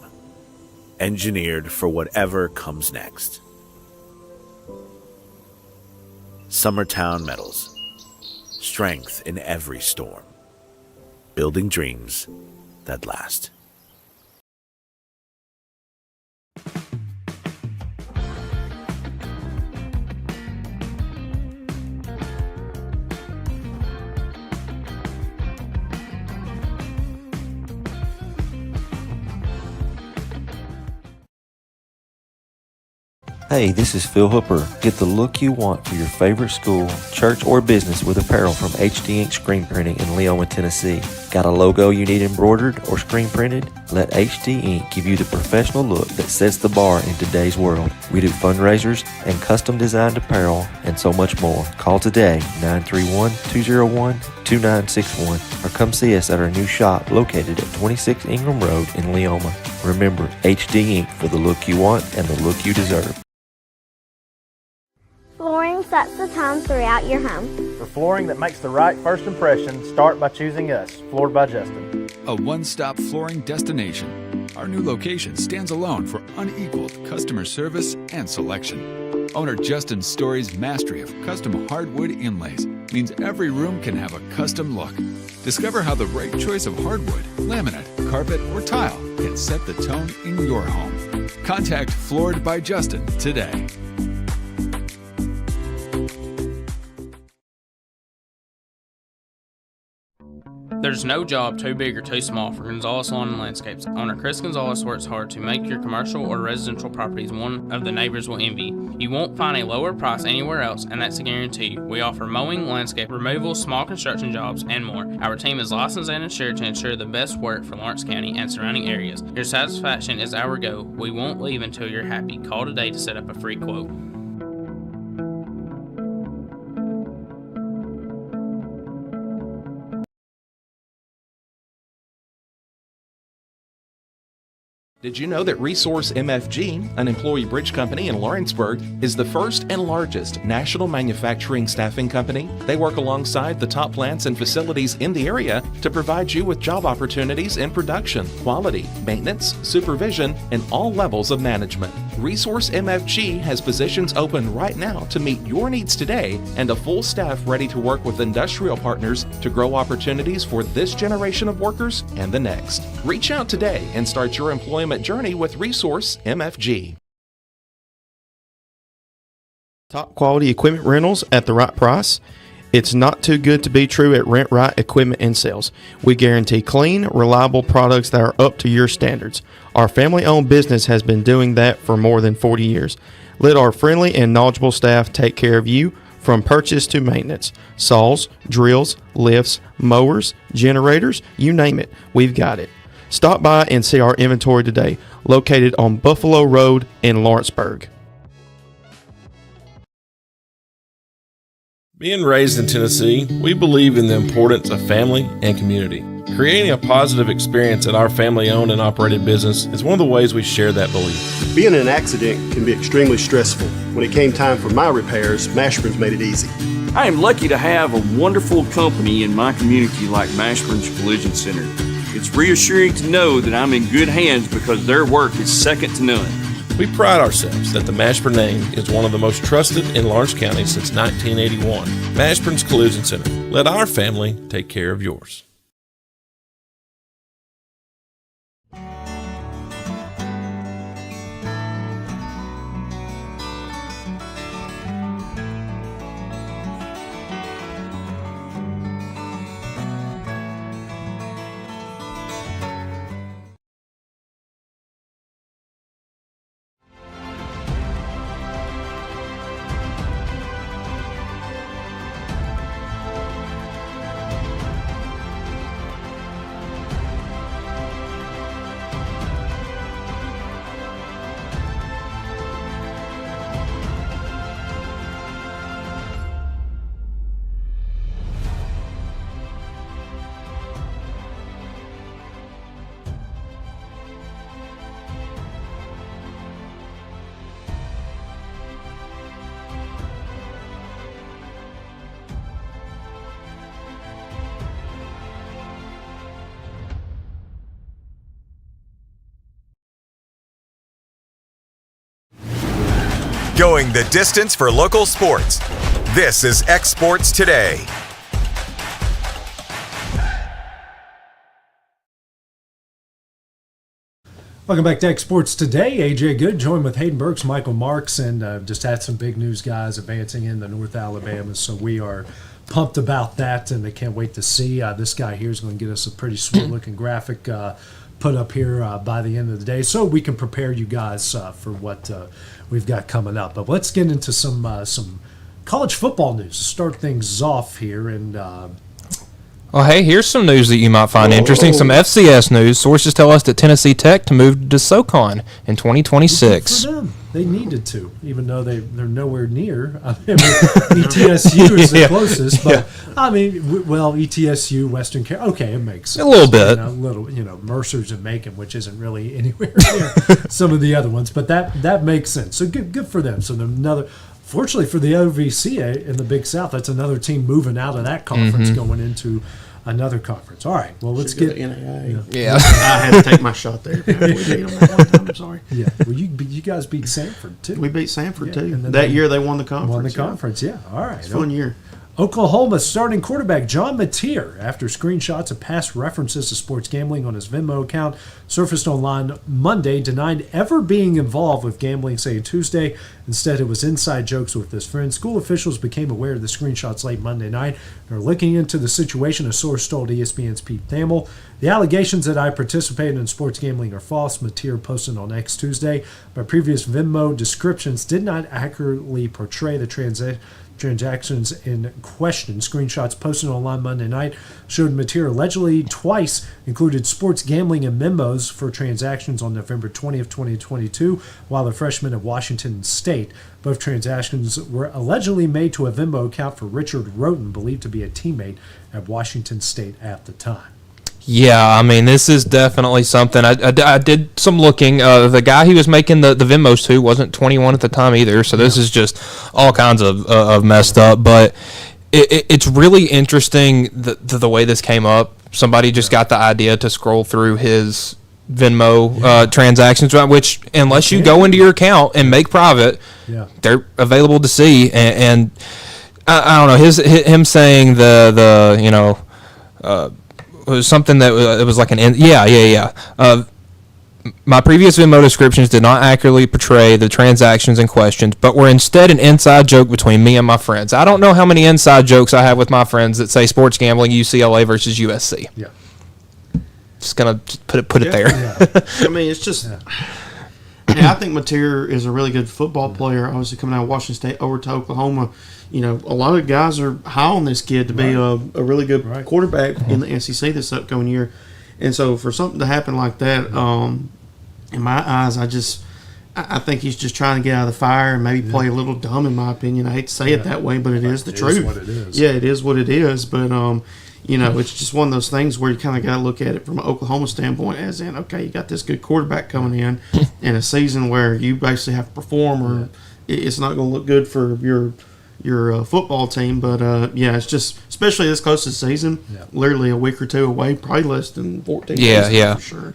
engineered for whatever comes next. Summertown Metals, strength in every storm, building dreams that last. Hey, this is Phil Hooper. Get the look you want for your favorite school, church, or business with apparel from HD Ink Screen Printing in Leoma, Tennessee. Got a logo you need embroidered or screen printed? Let HD Ink give you the professional look that sets the bar in today's world. We do fundraisers and custom designed apparel and so much more. Call today, 931-201-2961, or come see us at our new shop located at 26 Ingram Road in Leoma. Remember, HD Ink for the look you want and the look you deserve. Flooring sets the tone throughout your home. For flooring that makes the right first impression, start by choosing us, Floored by Justin. A one-stop flooring destination. Our new location stands alone for unequaled customer service and selection. Owner Justin Story's mastery of custom hardwood inlays means every room can have a custom look. Discover how the right choice of hardwood, laminate, carpet, or tile can set the tone in your home. Contact Floored by Justin today. There's no job too big or too small for Gonzalez Lawn and Landscapes. Owner Chris Gonzalez works hard to make your commercial or residential properties one of the neighbors will envy. You won't find a lower price anywhere else, and that's a guarantee. We offer mowing, landscape removal, small construction jobs, and more. Our team is licensed and insured to ensure the best work for Lawrence County and surrounding areas. Your satisfaction is our goal. We won't leave until you're happy. Call today to set up a free quote. Did you know that Resource MFG, an employee bridge company in Lawrenceburg, is the first and largest national manufacturing staffing company? They work alongside the top plants and facilities in the area to provide you with job opportunities in production, quality, maintenance, supervision, and all levels of management. Resource MFG has positions open right now to meet your needs today and a full staff ready to work with industrial partners to grow opportunities for this generation of workers and the next. Reach out today and start your employment journey with Resource MFG. Top quality equipment rentals at the right price. It's not too good to be true at Rent Right Equipment and Sales. We guarantee clean, reliable products that are up to your standards. Our family-owned business has been doing that for more than 40 years. Let our friendly and knowledgeable staff take care of you from purchase to maintenance. Saws, drills, lifts, mowers, generators, you name it, we've got it. Stop by and see our inventory today, located on Buffalo Road in Lawrenceburg. Being raised in Tennessee, we believe in the importance of family and community. Creating a positive experience at our family-owned and operated business is one of the ways we share that belief. Being in an accident can be extremely stressful. When it came time for my repairs, Mashburn's made it easy. I am lucky to have a wonderful company in my community like Mashburn's Collision Center. It's reassuring to know that I'm in good hands because their work is second to none. We pride ourselves that the Mashburn name is one of the most trusted in Lawrence County since 1981. Mashburn's Collision Center. Let our family take care of yours. Going the distance for local sports. This is X Sports Today. Welcome back to X Sports Today. AJ Good joined with Hayden Burks, Michael Marks, and just had some big news guys advancing into North Alabama. So we are pumped about that, and they can't wait to see. This guy here is going to get us a pretty sweet-looking graphic put up here by the end of the day, so we can prepare you guys for what we've got coming up. But let's get into some college football news to start things off here. And well, hey, here's some news that you might find interesting. Some FCS news. Sources tell us that Tennessee Tech to move to SoCon in 2026. For them, they needed to, even though they're nowhere near. I mean, ETSU is the closest, but I mean, well, ETSU, Western Carolina. Okay, it makes sense. A little bit. Mercer's and Macon, which isn't really anywhere near some of the other ones, but that makes sense. So good for them. So another. Fortunately for the OVC in the Big South, that's another team moving out of that conference going into another conference. All right, well, let's get NAIA. Yeah. I had to take my shot there. We beat them that one time. I'm sorry. Yeah, well, you guys beat Sanford too. We beat Sanford too. And that year they won the conference. Won the conference, yeah. All right, it's a fun year. Oklahoma starting quarterback John Mateer, after screenshots of past references to sports gambling on his Venmo account surfaced online Monday, denied ever being involved with gambling, saying Tuesday. Instead, it was inside jokes with his friends. School officials became aware of the screenshots late Monday night and are looking into the situation, a source told ESPN's Pete Thamel. The allegations that I participated in sports gambling are false, Mateer posted on X Tuesday. My previous Venmo descriptions did not accurately portray the transactions in question. Screenshots posted online Monday night showed Mateer allegedly twice included sports gambling and memos for transactions on November 20th, 2022, while a freshman at Washington State. Both transactions were allegedly made to a Venmo account for Richard Roten, believed to be a teammate at Washington State at the time. Yeah, I mean, this is definitely something. I did some looking. The guy he was making the Venmos to wasn't 21 at the time either, so this is just all kinds of messed up. But it's really interesting the way this came up. Somebody just got the idea to scroll through his Venmo transactions, which unless you go into your account and make private, they're available to see. And I don't know, him saying it was something that it was like my previous Venmo descriptions did not accurately portray the transactions in questions, but were instead an inside joke between me and my friends. I don't know how many inside jokes I have with my friends that say sports gambling, UCLA versus USC. Yeah. Just gonna put it there. Yeah. I mean, it's just. I think Mateer is a really good football player. Obviously, coming out of Washington State over to Oklahoma, a lot of guys are high on this kid to be a really good quarterback in the SEC this upcoming year. And so, for something to happen like that, in my eyes, I think he's just trying to get out of the fire and maybe play a little dumb, in my opinion. I hate to say it that way, but it is the truth. It is what it is. Yeah, it is what it is. But it's just one of those things where you kind of got to look at it from an Oklahoma standpoint, as in, okay, you got this good quarterback coming in a season where you basically have to perform, or it's not going to look good for your your football team. But yeah, it's just especially this close to the season, literally a week or two away, probably less than 14 days for sure.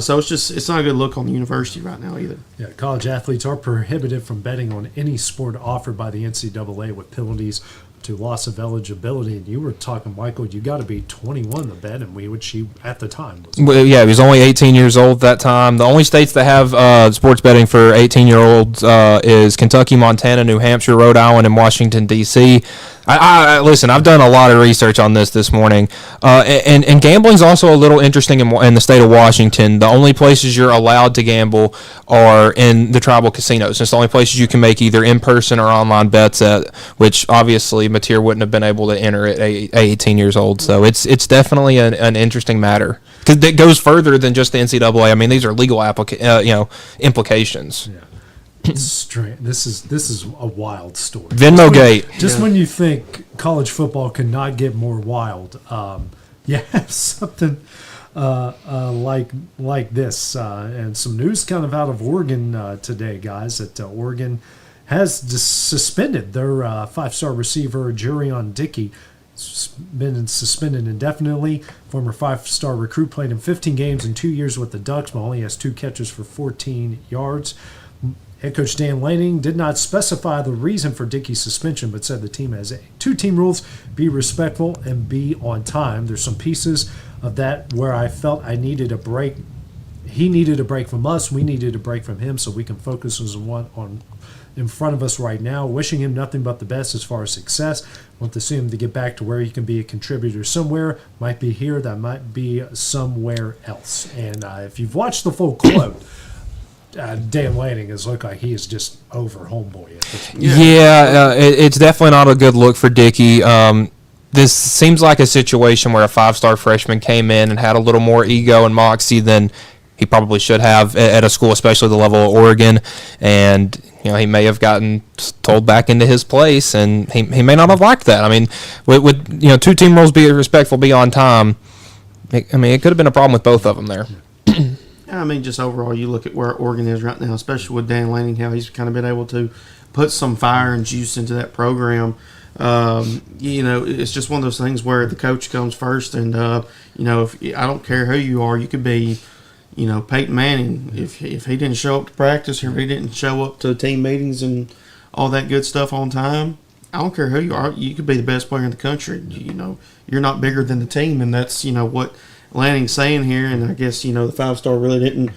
So it's not a good look on the university right now either. Yeah, college athletes are prohibited from betting on any sport offered by the NCAA with penalties to loss of eligibility. And you were talking, Michael, you got to be 21 to bet, and which he at the time was. Well, yeah, he was only 18 years old at that time. The only states that have sports betting for 18-year-olds is Kentucky, Montana, New Hampshire, Rhode Island, and Washington, D.C. Listen, I've done a lot of research on this morning, and gambling's also a little interesting in the state of Washington. The only places you're allowed to gamble are in the tribal casinos. It's the only places you can make either in-person or online bets at, which obviously Mateer wouldn't have been able to enter at 18 years old. So it's definitely an interesting matter because it goes further than just the NCAA. I mean, these are legal implications. Yeah. It's strange. This is a wild story. Venmo Gate. Just when you think college football cannot get more wild, you have something like this, and some news kind of out of Oregon today, guys. That Oregon has suspended their 5-star receiver Jurion Dickey. Been suspended indefinitely. Former 5-star recruit played in 15 games in 2 years with the Ducks, but only has 2 catches for 14 yards. Head coach Dan Lanning did not specify the reason for Dickey's suspension, but said the team has 2 team rules: be respectful and be on time. There's some pieces of that where I felt I needed a break. He needed a break from us. We needed a break from him so we can focus on what in front of us right now. Wishing him nothing but the best as far as success. Want to see him to get back to where he can be a contributor somewhere. Might be here, that might be somewhere else. And if you've watched the full quote, Dan Lanning is look like he is just over homeboy at this point. It's definitely not a good look for Dickey. This seems like a situation where a 5-star freshman came in and had a little more ego and moxie than he probably should have at a school, especially the level of Oregon. And he may have gotten told back into his place, and he may not have liked that. I mean, with 2 team rules: be respectful, be on time. It could have been a problem with both of them there. I mean, just overall, you look at where Oregon is right now, especially with Dan Lanning, how he's kind of been able to put some fire and juice into that program. It's just one of those things where the coach comes first, and if I don't care who you are, you could be, Peyton Manning. If he didn't show up to practice, or if he didn't show up to team meetings and all that good stuff on time, I don't care who you are. You could be the best player in the country. You're not bigger than the team, and that's what Lanning's saying here, and I guess the 5-star really didn't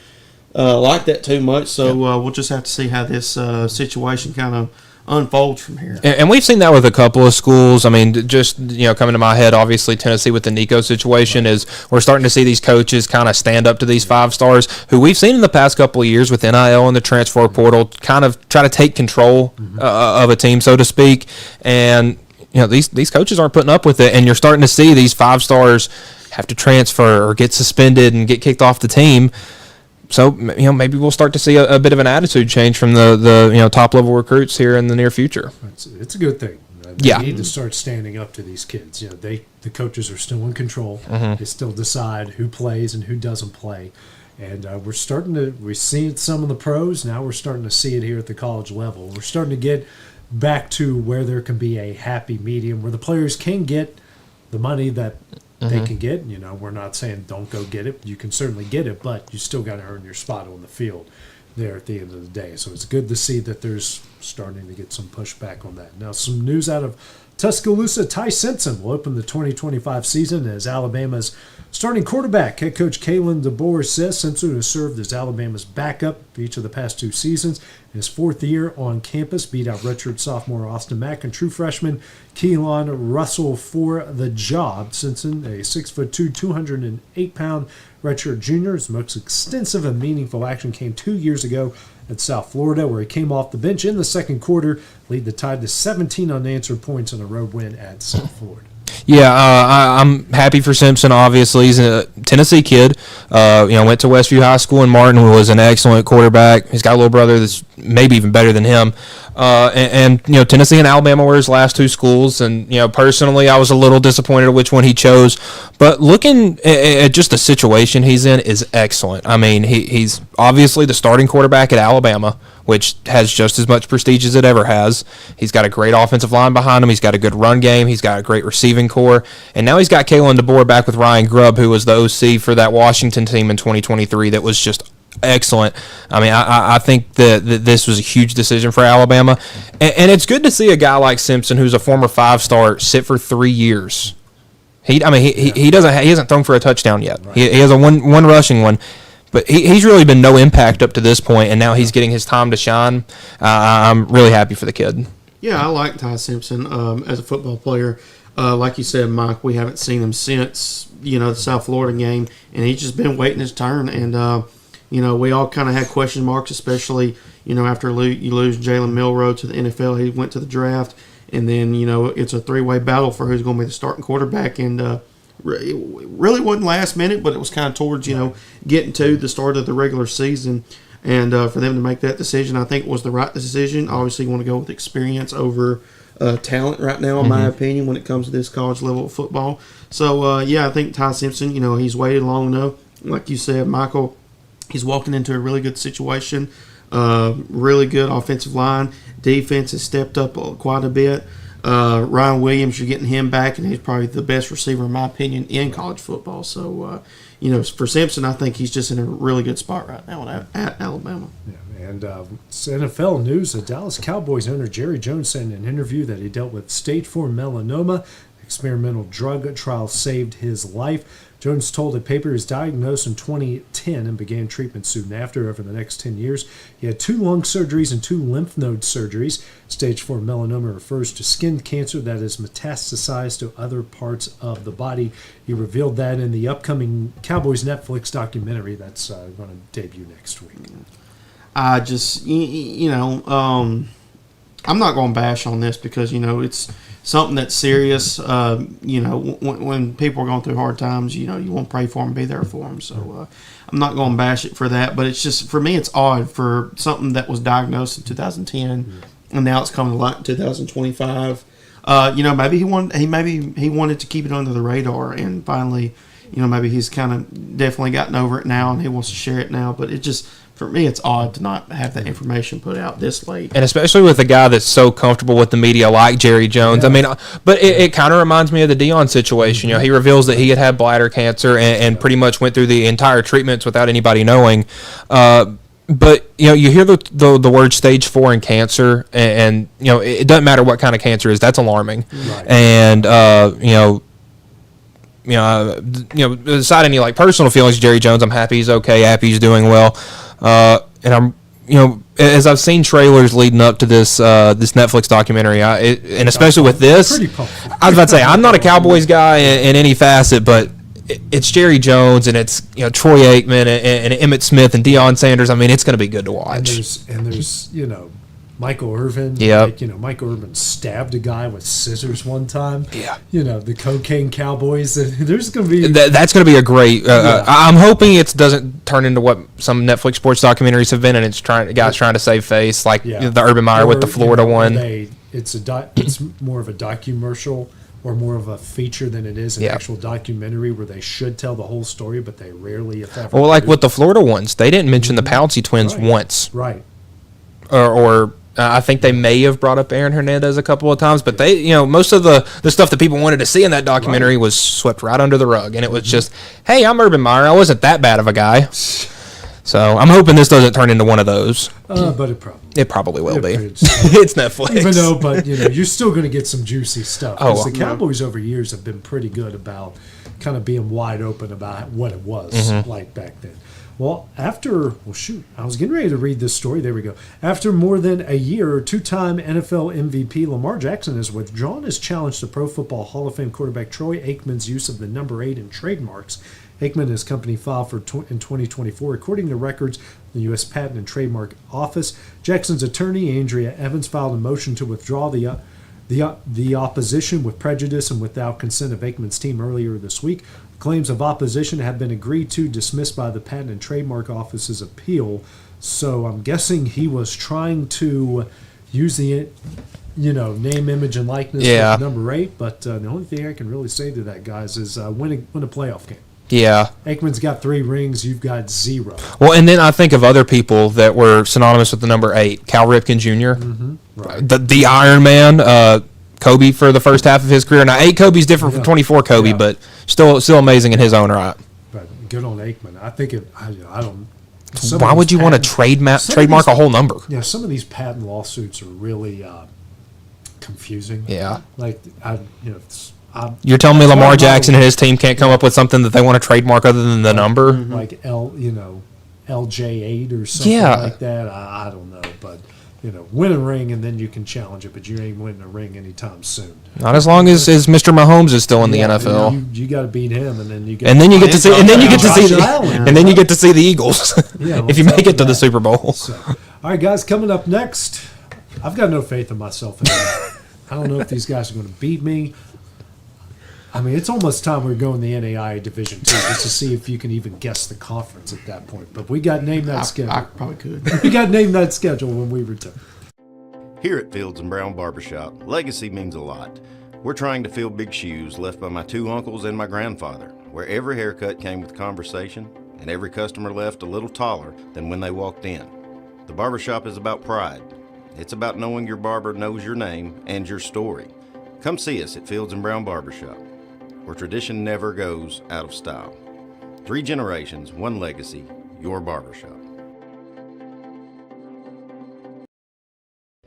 like that too much. So we'll just have to see how this situation kind of unfolds from here. And we've seen that with a couple of schools. I mean, just coming to my head, obviously Tennessee with the Nico situation is we're starting to see these coaches kind of stand up to these 5-stars who we've seen in the past couple of years with NIL and the transfer portal kind of try to take control of a team, so to speak. And these coaches aren't putting up with it, and you're starting to see these 5-stars have to transfer or get suspended and get kicked off the team. So maybe we'll start to see a bit of an attitude change from the top level recruits here in the near future. It's a good thing. They need to start standing up to these kids. The coaches are still in control. They still decide who plays and who doesn't play. And we're seeing some of the pros. Now we're starting to see it here at the college level. We're starting to get back to where there can be a happy medium where the players can get the money that they can get. We're not saying don't go get it. You can certainly get it, but you still got to earn your spot on the field there at the end of the day. So it's good to see that there's starting to get some pushback on that. Now, some news out of Tuscaloosa. Ty Simpson will open the 2025 season as Alabama's starting quarterback. Head coach Kalen DeBoer says Simpson has served as Alabama's backup each of the past 2 seasons. In his 4th year on campus, beat out redshirt sophomore Austin Mack and true freshman Keelan Russell for the job. Simpson, a 6'2", 208-pound redshirt junior, his most extensive and meaningful action came 2 years ago at South Florida, where he came off the bench in the second quarter, lead the Tide to 17 unanswered points in a road win at South Florida. Yeah, I'm happy for Simpson. Obviously, he's a Tennessee kid. Went to Westview High School in Martin, who was an excellent quarterback. He's got a little brother that's maybe even better than him. And Tennessee and Alabama were his last two schools, and personally, I was a little disappointed at which one he chose. But looking at just the situation he's in is excellent. I mean, he's obviously the starting quarterback at Alabama, which has just as much prestige as it ever has. He's got a great offensive line behind him. He's got a good run game. He's got a great receiving core. And now he's got Kalen DeBoer back with Ryan Grubb, who was the OC for that Washington team in 2023 that was just excellent. I mean, I think that this was a huge decision for Alabama. And it's good to see a guy like Simpson, who's a former 5-star, sit for 3 years. He hasn't thrown for a touchdown yet. Right. He has a one rushing one. But he's really been no impact up to this point, and now he's getting his time to shine. I'm really happy for the kid. Yeah, I like Ty Simpson as a football player. Like you said, Mike, we haven't seen him since the South Florida game, and he's just been waiting his turn. And we all kind of had question marks, especially after you lose Jalen Milroe to the NFL. He went to the draft, and then it's a three-way battle for who's going to be the starting quarterback. And it really wasn't last minute, but it was kind of towards getting to the start of the regular season, and for them to make that decision, I think was the right decision. Obviously, you want to go with experience over talent right now, in my opinion, when it comes to this college level of football. So I think Ty Simpson, he's waited long enough. Like you said, Michael, he's walking into a really good situation, really good offensive line. Defense has stepped up quite a bit. Ryan Williams, you're getting him back, and he's probably the best receiver, in my opinion, in college football. So, for Simpson, I think he's just in a really good spot right now at Alabama. Yeah, and it's NFL news. The Dallas Cowboys owner Jerry Jones said in an interview that he dealt with stage 4 melanoma. Experimental drug trial saved his life. Jones told a paper he was diagnosed in 2010 and began treatment soon after. Over the next 10 years, he had 2 lung surgeries and 2 lymph node surgeries. Stage 4 melanoma refers to skin cancer that is metastasized to other parts of the body. He revealed that in the upcoming Cowboys Netflix documentary that's going to debut next week. I just, I'm not going to bash on this because, it's something that's serious. When people are going through hard times, you want to pray for them, be there for them. So I'm not going to bash it for that. But it's just, for me, it's odd for something that was diagnosed in 2010 and now it's coming to light in 2025. Maybe he wanted to keep it under the radar, and finally, maybe he's kind of definitely gotten over it now and he wants to share it now. But it just, for me, it's odd to not have that information put out this late. And especially with a guy that's so comfortable with the media like Jerry Jones. Yeah. I mean, but it kind of reminds me of the Deion situation. He reveals that he had bladder cancer and pretty much went through the entire treatments without anybody knowing. But, you hear the word stage 4 in cancer, and it doesn't matter what kind of cancer it is. That's alarming. Right. And, aside any personal feelings, Jerry Jones, I'm happy he's okay, happy he's doing well. And I'm, as I've seen trailers leading up to this Netflix documentary, and especially with this, I was about to say, I'm not a Cowboys guy in any facet, but it's Jerry Jones and it's Troy Aikman and Emmitt Smith and Deion Sanders. I mean, it's going to be good to watch. And there's Michael Irvin. Yeah. Michael Irvin stabbed a guy with scissors one time. Yeah. The cocaine cowboys. There's going to be that's going to be a great. I'm hoping it doesn't turn into what some Netflix sports documentaries have been, and it's trying to save face, like the Urban Meyer with the Florida one. It's more of a documercial or more of a feature than it is an actual documentary where they should tell the whole story, but they rarely, if ever. Well, like with the Florida ones, they didn't mention the Pouncey twins once. Right. Or I think they may have brought up Aaron Hernandez a couple of times, but they, most of the stuff that people wanted to see in that documentary was swept right under the rug, and it was just, hey, I'm Urban Meyer, I wasn't that bad of a guy. So I'm hoping this doesn't turn into one of those. But it probably will be. It's Netflix. Even though, but you're still going to get some juicy stuff. Because the Cowboys over years have been pretty good about kind of being wide open about what it was like back then. Well, I was getting ready to read this story. There we go. After more than a year, 2-time NFL MVP Lamar Jackson has withdrawn his challenge to Pro Football Hall of Fame quarterback Troy Aikman's use of the number 8 in trademarks. Aikman and his company filed in 2024. According to records, the U.S. Patent and Trademark Office, Jackson's attorney, Andrea Evans, filed a motion to withdraw the opposition with prejudice and without consent of Aikman's team earlier this week. Claims of opposition have been agreed to, dismissed by the Patent and Trademark Office's appeal. So I'm guessing he was trying to, use the, name, image, and likeness Yeah. of number 8. But the only thing I can really say to that, guys, is win a playoff game. Yeah. Aikman's got 3 rings. You've got 0. Well, and then I think of other people that were synonymous with the number 8. Cal Ripken Jr., Right. the Iron Man, Kobe for the first half of his career. Now, 8 Kobe's different from 24 Kobe, but still amazing in his own right. But good on Aikman. I think I don't. Why would you want to trademark a whole number? Yeah, some of these patent lawsuits are really confusing. Yeah. Like You're telling me Lamar Jackson and his team can't come up with something that they want to trademark other than the number? Like LJ8 or something like that. I don't know, but win a ring and then you can challenge it, but you ain't winning a ring anytime soon. Not as long as Mr. Mahomes is still in the NFL. You got to beat him, and then you get to see the Eagles if you make it to the Super Bowl. So, all right, guys, coming up next, I've got no faith in myself anymore. I don't know if these guys are going to beat me. I mean, it's almost time we're going the NAIA Division II just to see if you can even guess the conference at that point. But we got to name that schedule. I probably could. We got to name that schedule when we return. Here at Fields & Brown Barbershop, legacy means a lot. We're trying to fill big shoes left by my 2 uncles and my grandfather, where every haircut came with conversation and every customer left a little taller than when they walked in. The barbershop is about pride. It's about knowing your barber knows your name and your story. Come see us at Fields & Brown Barbershop, where tradition never goes out of style. 3 generations, 1 legacy, your barbershop.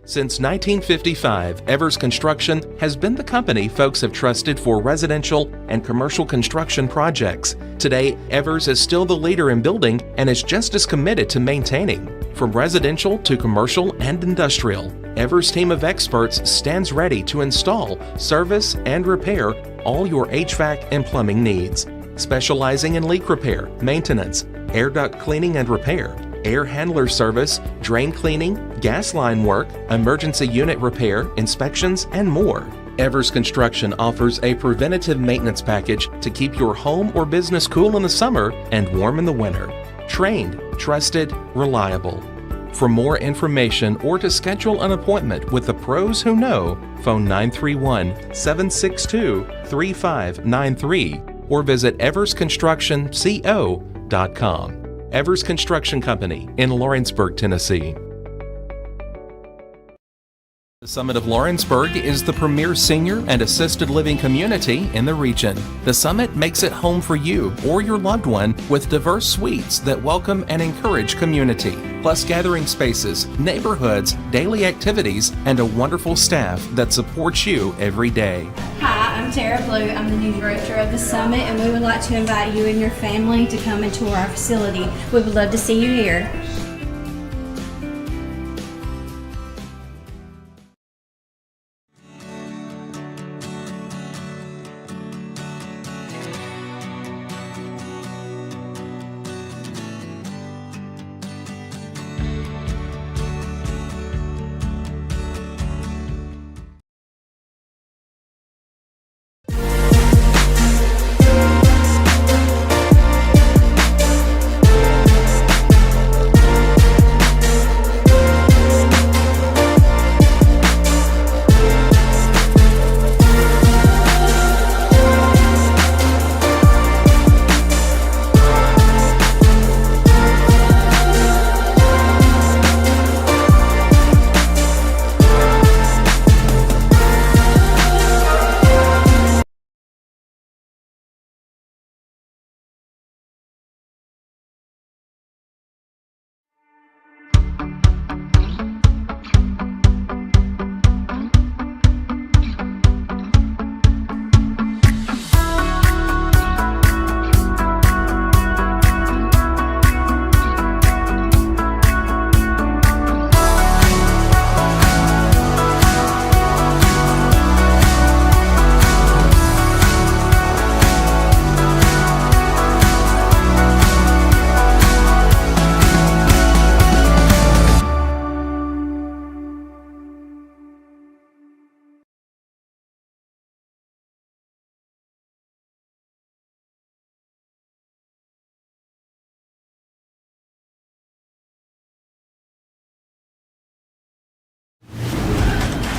Since 1955, Evers Construction has been the company folks have trusted for residential and commercial construction projects. Today, Evers is still the leader in building and is just as committed to maintaining. From residential to commercial and industrial, Evers' team of experts stands ready to install, service, and repair all your HVAC and plumbing needs. Specializing in leak repair, maintenance, air duct cleaning and repair, air handler service, drain cleaning, gas line work, emergency unit repair, inspections, and more. Evers Construction offers a preventative maintenance package to keep your home or business cool in the summer and warm in the winter. Trained, trusted, reliable. For more information or to schedule an appointment with the pros who know, phone 931-762-3593 or visit eversconstructionco.com. Evers Construction Company in Lawrenceburg, Tennessee. The Summit of Lawrenceburg is the premier senior and assisted living community in the region. The Summit makes it home for you or your loved one with diverse suites that welcome and encourage community, plus gathering spaces, neighborhoods, daily activities, and a wonderful staff that supports you every day. Hi, I'm Tara Blue. I'm the new director of the Summit, and we would like to invite you and your family to come and tour our facility. We would love to see you here.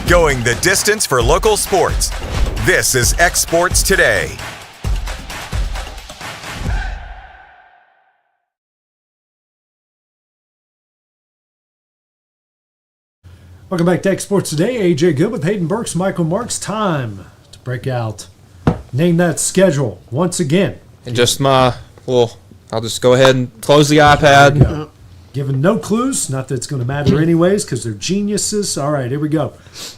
Going the distance for local sports. This is X Sports Today. Welcome back to X Sports Today. AJ Good with Hayden Burks, Michael Marks. Time to break out. Name that schedule once again. And just I'll just go ahead and close the iPad. Given no clues, not that it's going to matter anyways because they're geniuses. All right, here we go.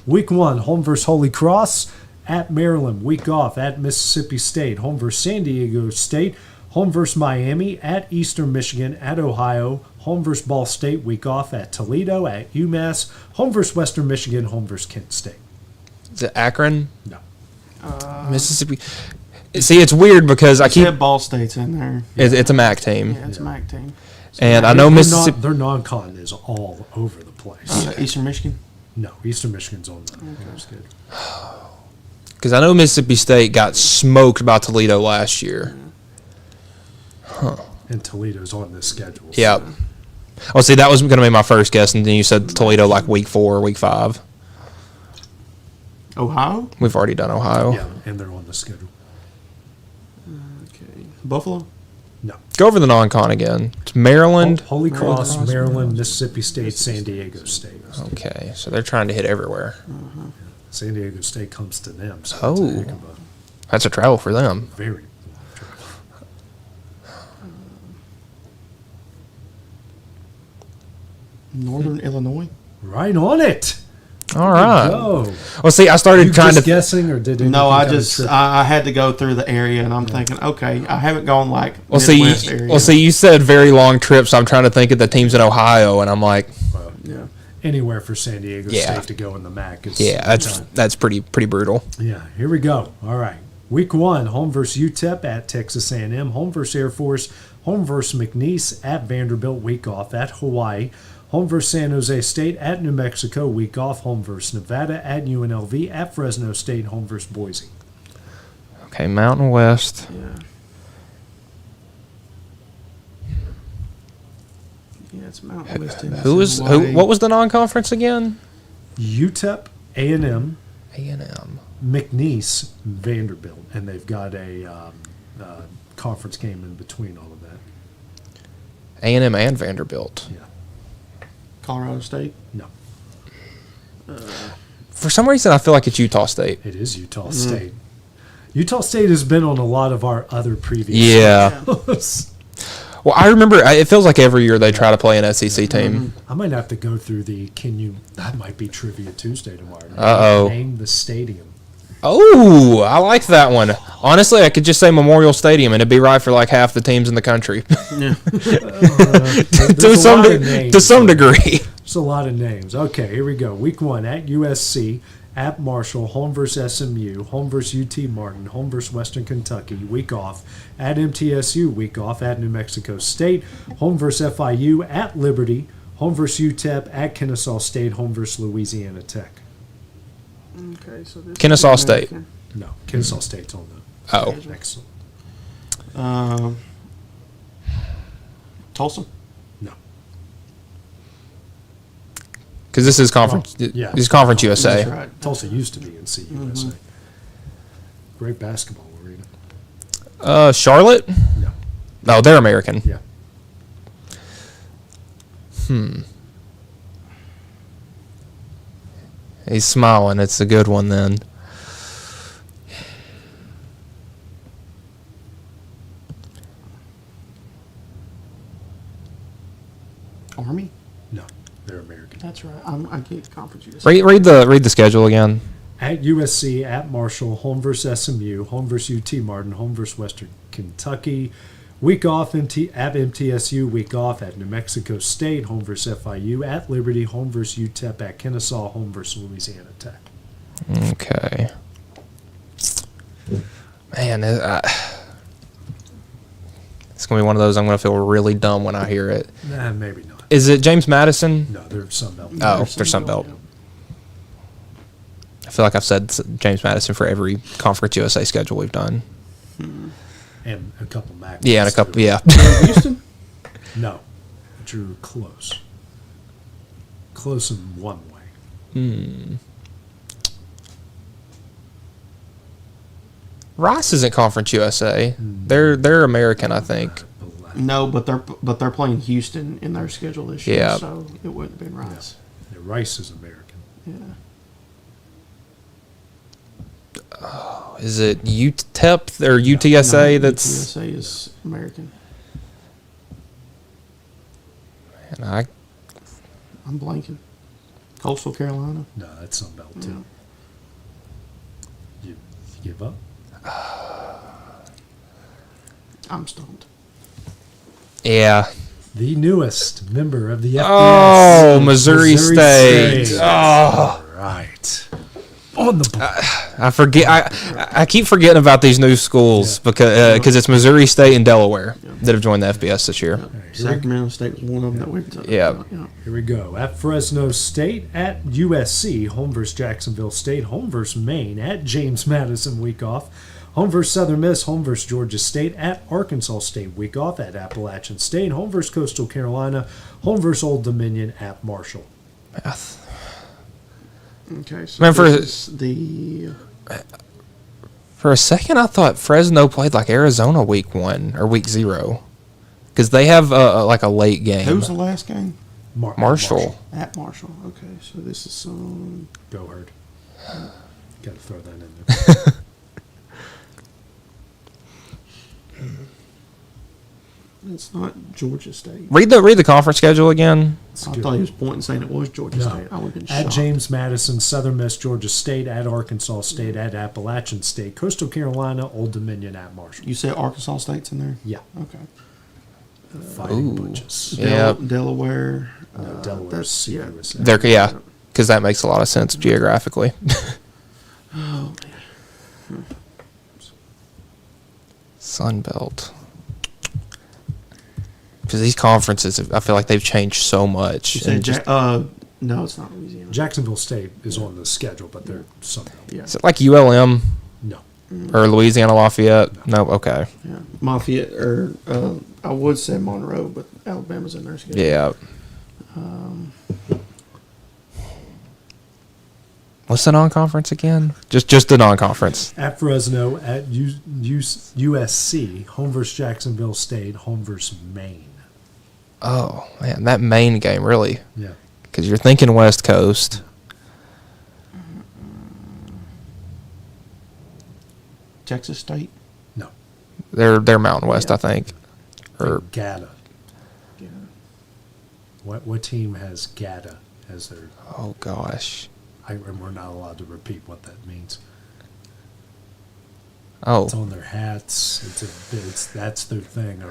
Week 1, home versus Holy Cross at Maryland. Week off at Mississippi State. Home versus San Diego State. Home versus Miami at Eastern Michigan at Ohio. Home versus Ball State. Week off at Toledo at UMass. Home versus Western Michigan. Home versus Kent State. Is it Akron? No. Mississippi. See, it's weird because I keep Ball State's in there. It's a MAC team. Yeah, it's a MAC team. And I know Mississippi. Their non-con is all over the place. Eastern Michigan? No, Eastern Michigan's on the schedule. Because I know Mississippi State got smoked by Toledo last year. Huh. And Toledo's on this schedule. Yep. Well, see, that was going to be my first guess, and then you said Toledo like week 4 or week 5. Ohio? We've already done Ohio. Yeah, and they're on the schedule. Okay. Buffalo? No. Go over the non-con again. It's Maryland. Holy Cross, Maryland, Mississippi State, San Diego State. Okay, so they're trying to hit everywhere. San Diego State comes to them. So Oh, that's a travel for them. Very. Northern Illinois? Right on it. All right. Go. Well, see, I started trying to guessing, or did no? I had to go through the area, and I'm thinking, okay, I haven't gone like Well, Midwest see, area. well, see, you said very long trips. So I'm trying to think of the teams in Ohio, and I'm like, yeah, anywhere for San Diego State to go in the MAC. That's pretty brutal. Yeah, here we go. All right, week 1, home versus UTEP at Texas A&M, home versus Air Force, home versus McNeese at Vanderbilt, week off at Hawaii. Home versus San Jose State at New Mexico, week off. Home versus Nevada at UNLV, at Fresno State. Home versus Boise. Okay, Mountain West. Yeah, it's Mountain West. What was the non-conference again? UTEP, A&M, McNeese, Vanderbilt, and they've got a conference game in between all of that. A&M and Vanderbilt. Yeah. Colorado State? No. For some reason, I feel like it's Utah State. It is Utah State. Utah State has been on a lot of our other previous shows. Well, I remember, it feels like every year they try to play an SEC team. I might have to go through that might be Trivia Tuesday tomorrow. Uh-oh. Name the stadium. Oh, I like that one. Honestly, I could just say Memorial Stadium, and it'd be right for like half the teams in the country. To some degree. There's a lot of names. Okay, here we go. Week 1 at USC, at Marshall, home versus SMU, home versus UT Martin, home versus Western Kentucky, week off. At MTSU, week off. At New Mexico State, home versus FIU, at Liberty, home versus UTEP, at Kennesaw State, home versus Louisiana Tech. Okay, so this Kennesaw State. No, Kennesaw State's on the schedule. Tulsa? No. Because this is conference. This is Conference USA. That's right. Tulsa used to be in CUSA. Great basketball arena. Charlotte? No. No, they're American. Yeah. He's smiling. It's a good one then. Army? No, they're American. That's right. I get Conference USA. Read the schedule again. At USC, at Marshall, home versus SMU, home versus UT Martin, home versus Western Kentucky. Week off at MTSU, week off at New Mexico State, home versus FIU, at Liberty, home versus UTEP, at Kennesaw, home versus Louisiana Tech. Okay. Man, it's going to be one of those I'm going to feel really dumb when I hear it. Nah, maybe not. Is it James Madison? No, they're Sunbelt. Oh, they're Sunbelt. I feel like I've said James Madison for every Conference USA schedule we've done. And a couple MAC. Yeah, and a couple, yeah. Houston? No, but you're close. Close in one way. Rice isn't Conference USA. They're American, I think. No, but they're playing Houston in their schedule this year, Yeah. so it wouldn't have been Rice. Yeah, Rice is American. Yeah. Is it UTEP or UTSA? No, That's UTSA is American. and I'm blanking. Coastal Carolina. No, that's Sun Belt too. You give up? I'm stumped. Yeah. The newest member of the FBS. Oh, Missouri State. Oh. All right. On the board. I forget. I keep forgetting about these new schools because it's Missouri State and Delaware that have joined the FBS this year. Sacramento State was one of them that we were talking Yeah. about. Yeah. Here we go. At Fresno State, at USC, home versus Jacksonville State, home versus Maine, at James Madison, week off. Home versus Southern Miss, home versus Georgia State, at Arkansas State, week off. At Appalachian State, home versus Coastal Carolina, home versus Old Dominion, at Marshall. Okay, so Man, this is for a second, I thought Fresno played like Arizona week 1 or week 0 because they have like a late game. Who's the last game? Marshall. At Marshall. Okay, so this is some. Go Herd. Got to throw that in there. It's not Georgia State. Read the conference schedule again. I thought he was pointing saying it was Georgia State. I would have been At shocked. James Madison, Southern Miss, Georgia State, at Arkansas State, at Appalachian State, Coastal Carolina, Old Dominion, at Marshall. You said Arkansas State's in there? Yeah. Okay. Fighting bunches. Yeah. Delaware. No, Delaware's CUSA. They're because that makes a lot of sense geographically. Oh, man. Sun Belt. Because these conferences, I feel like they've changed so much. You said and just- no, it's not Louisiana. Jacksonville State is on the schedule, but they're something. Yeah. Is it like ULM? No. Or Louisiana Lafayette? No, okay. Yeah. Lafayette, or I would say Monroe, but Alabama's in their schedule. Yeah. What's the non-conference again? Just the non-conference. At Fresno, at USC, home versus Jacksonville State, home versus Maine. Oh, man, that Maine game, really. Yeah. Because you're thinking West Coast. Texas State? No. They're Mountain West, I think. Or GATA. What team has GATA as their... Oh, gosh. And we're not allowed to repeat what that means. Oh. It's on their hats. That's their thing.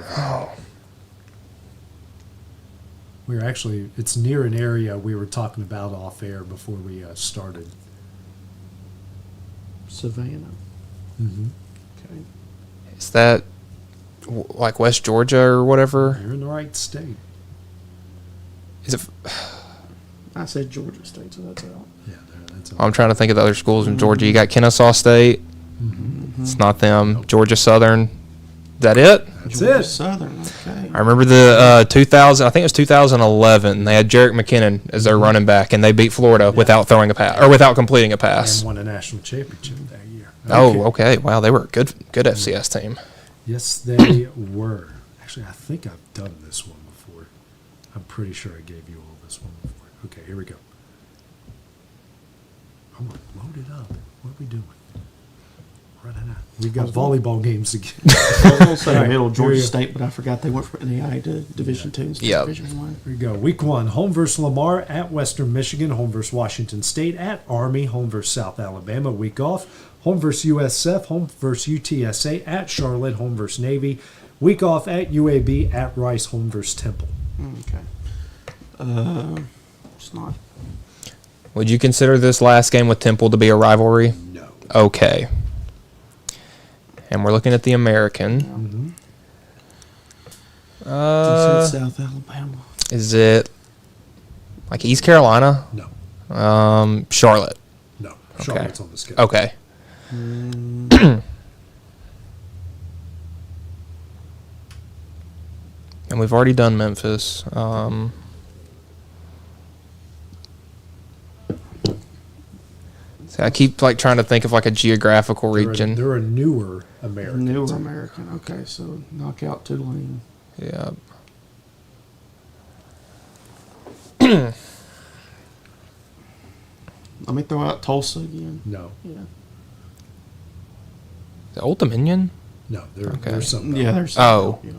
We're actually, it's near an area we were talking about off air before we started. Savannah. Mm-hmm. Okay. Is that like West Georgia or whatever? You're in the right state. Is it? I said Georgia State, so that's out. Yeah, that's out. I'm trying to think of the other schools in Georgia. You got Kennesaw State. Mm-hmm. It's not them. Georgia Southern. Is that it? That's Georgia it. Southern, okay. I remember the 2000. I think it was 2011. They had Jerick McKinnon as their running back, and they beat Florida without throwing a pass or without completing a pass. And won a national championship that year. Oh, okay. Wow, they were a good FCS team. Yes, they were. Actually, I think I've done this one before. I'm pretty sure I gave you all this one before. Okay, here we go. I'm going to load it up. What are we doing? Running out. We got volleyball games again. I was going to say All right, middle here Georgia we go. State, but I forgot they went from NAI to Division II instead of Division I. Here we go. Week 1, home versus Lamar, at Western Michigan, home versus Washington State, at Army, home versus South Alabama, week off, home versus USF, home versus UTSA, at Charlotte, home versus Navy, week off at UAB, at Rice, home versus Temple. Okay. It's not. Would you consider this last game with Temple to be a rivalry? No. Okay. And we're looking at the American. Mm-hmm. You said South Alabama. Is it like East Carolina? No. Charlotte. No. Okay. Charlotte's on the schedule. Okay. And we've already done Memphis. I keep trying to think of a geographical region. They're a newer American. Newer American. Okay, so knock out Tulane. Yeah. Let me throw out Tulsa again. No. Yeah. The Old Dominion? No, there's some. Yeah, there's some. Oh. Yeah.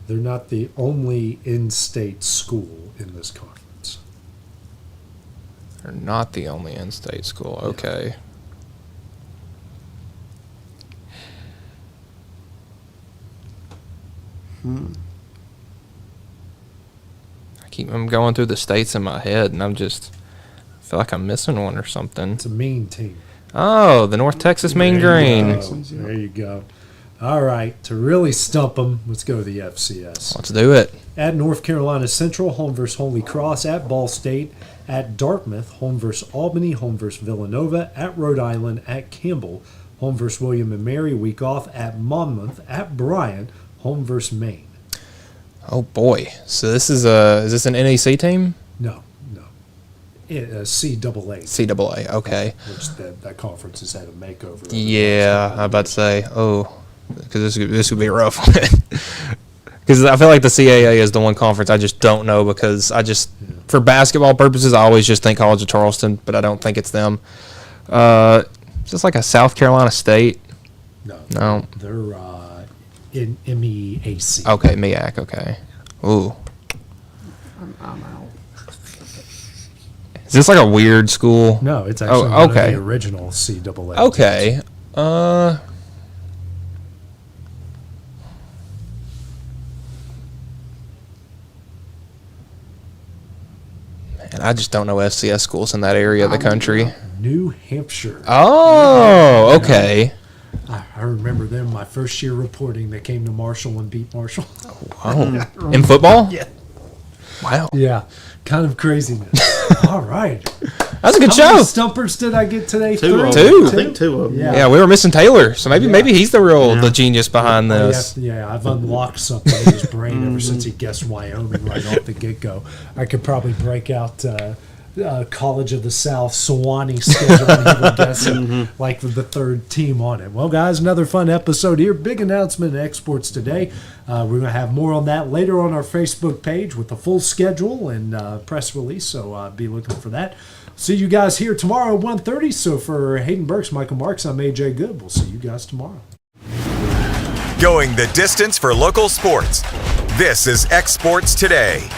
They're not the only in-state school in this conference. They're not the only in-state school. Okay. I'm going through the states in my head, and I feel like I'm missing one or something. It's a mean team. Oh, the North Texas Mean Green. There you go. All right, to really stump them, let's go to the FCS. Let's do it. At North Carolina Central, home versus Holy Cross. At Ball State. At Dartmouth, home versus Albany. Home versus Villanova. At Rhode Island. At Campbell, home versus William and Mary. Week off. At Monmouth. At Bryant, home versus Maine. Oh boy! So this is this an NEC team? No. CAA. CAA. Okay. Which that conference has had a makeover. Yeah, I was about to say. Oh, because this would be a rough one. Because I feel like the CAA is the one conference I just don't know, because for basketball purposes, I always just think College of Charleston, but I don't think it's them. Is this like a South Carolina State? No. They're in MEAC. Okay, MEAC. Okay. Ooh. I'm out. Is this like a weird school? No, it's actually one of the original CAA. Okay. Man, I just don't know FCS schools in that area of the country. New Hampshire. Oh, okay. I remember them my first year reporting. They came to Marshall and beat Marshall. Wow. In football? Yeah. Wow. Yeah. Kind of craziness. All right. That's a good show. How many stumpers did I get today? Two. I think two of them. Yeah, we were missing Taylor, so maybe he's the genius behind this. I've unlocked something in his brain ever since he guessed Wyoming right off the get-go. I could probably break out College of the South, Sewanee schedule, and he would guess it like the third team on it. Well, guys, another fun episode here. Big announcement at Exports today. We're going to have more on that later on our Facebook page with the full schedule and press release, so be looking for that. See you guys here tomorrow at 1:30. So for Hayden Burks, Michael Marks, I'm AJ Good. We'll see you guys tomorrow. Going the distance for local sports. This is Exports Today.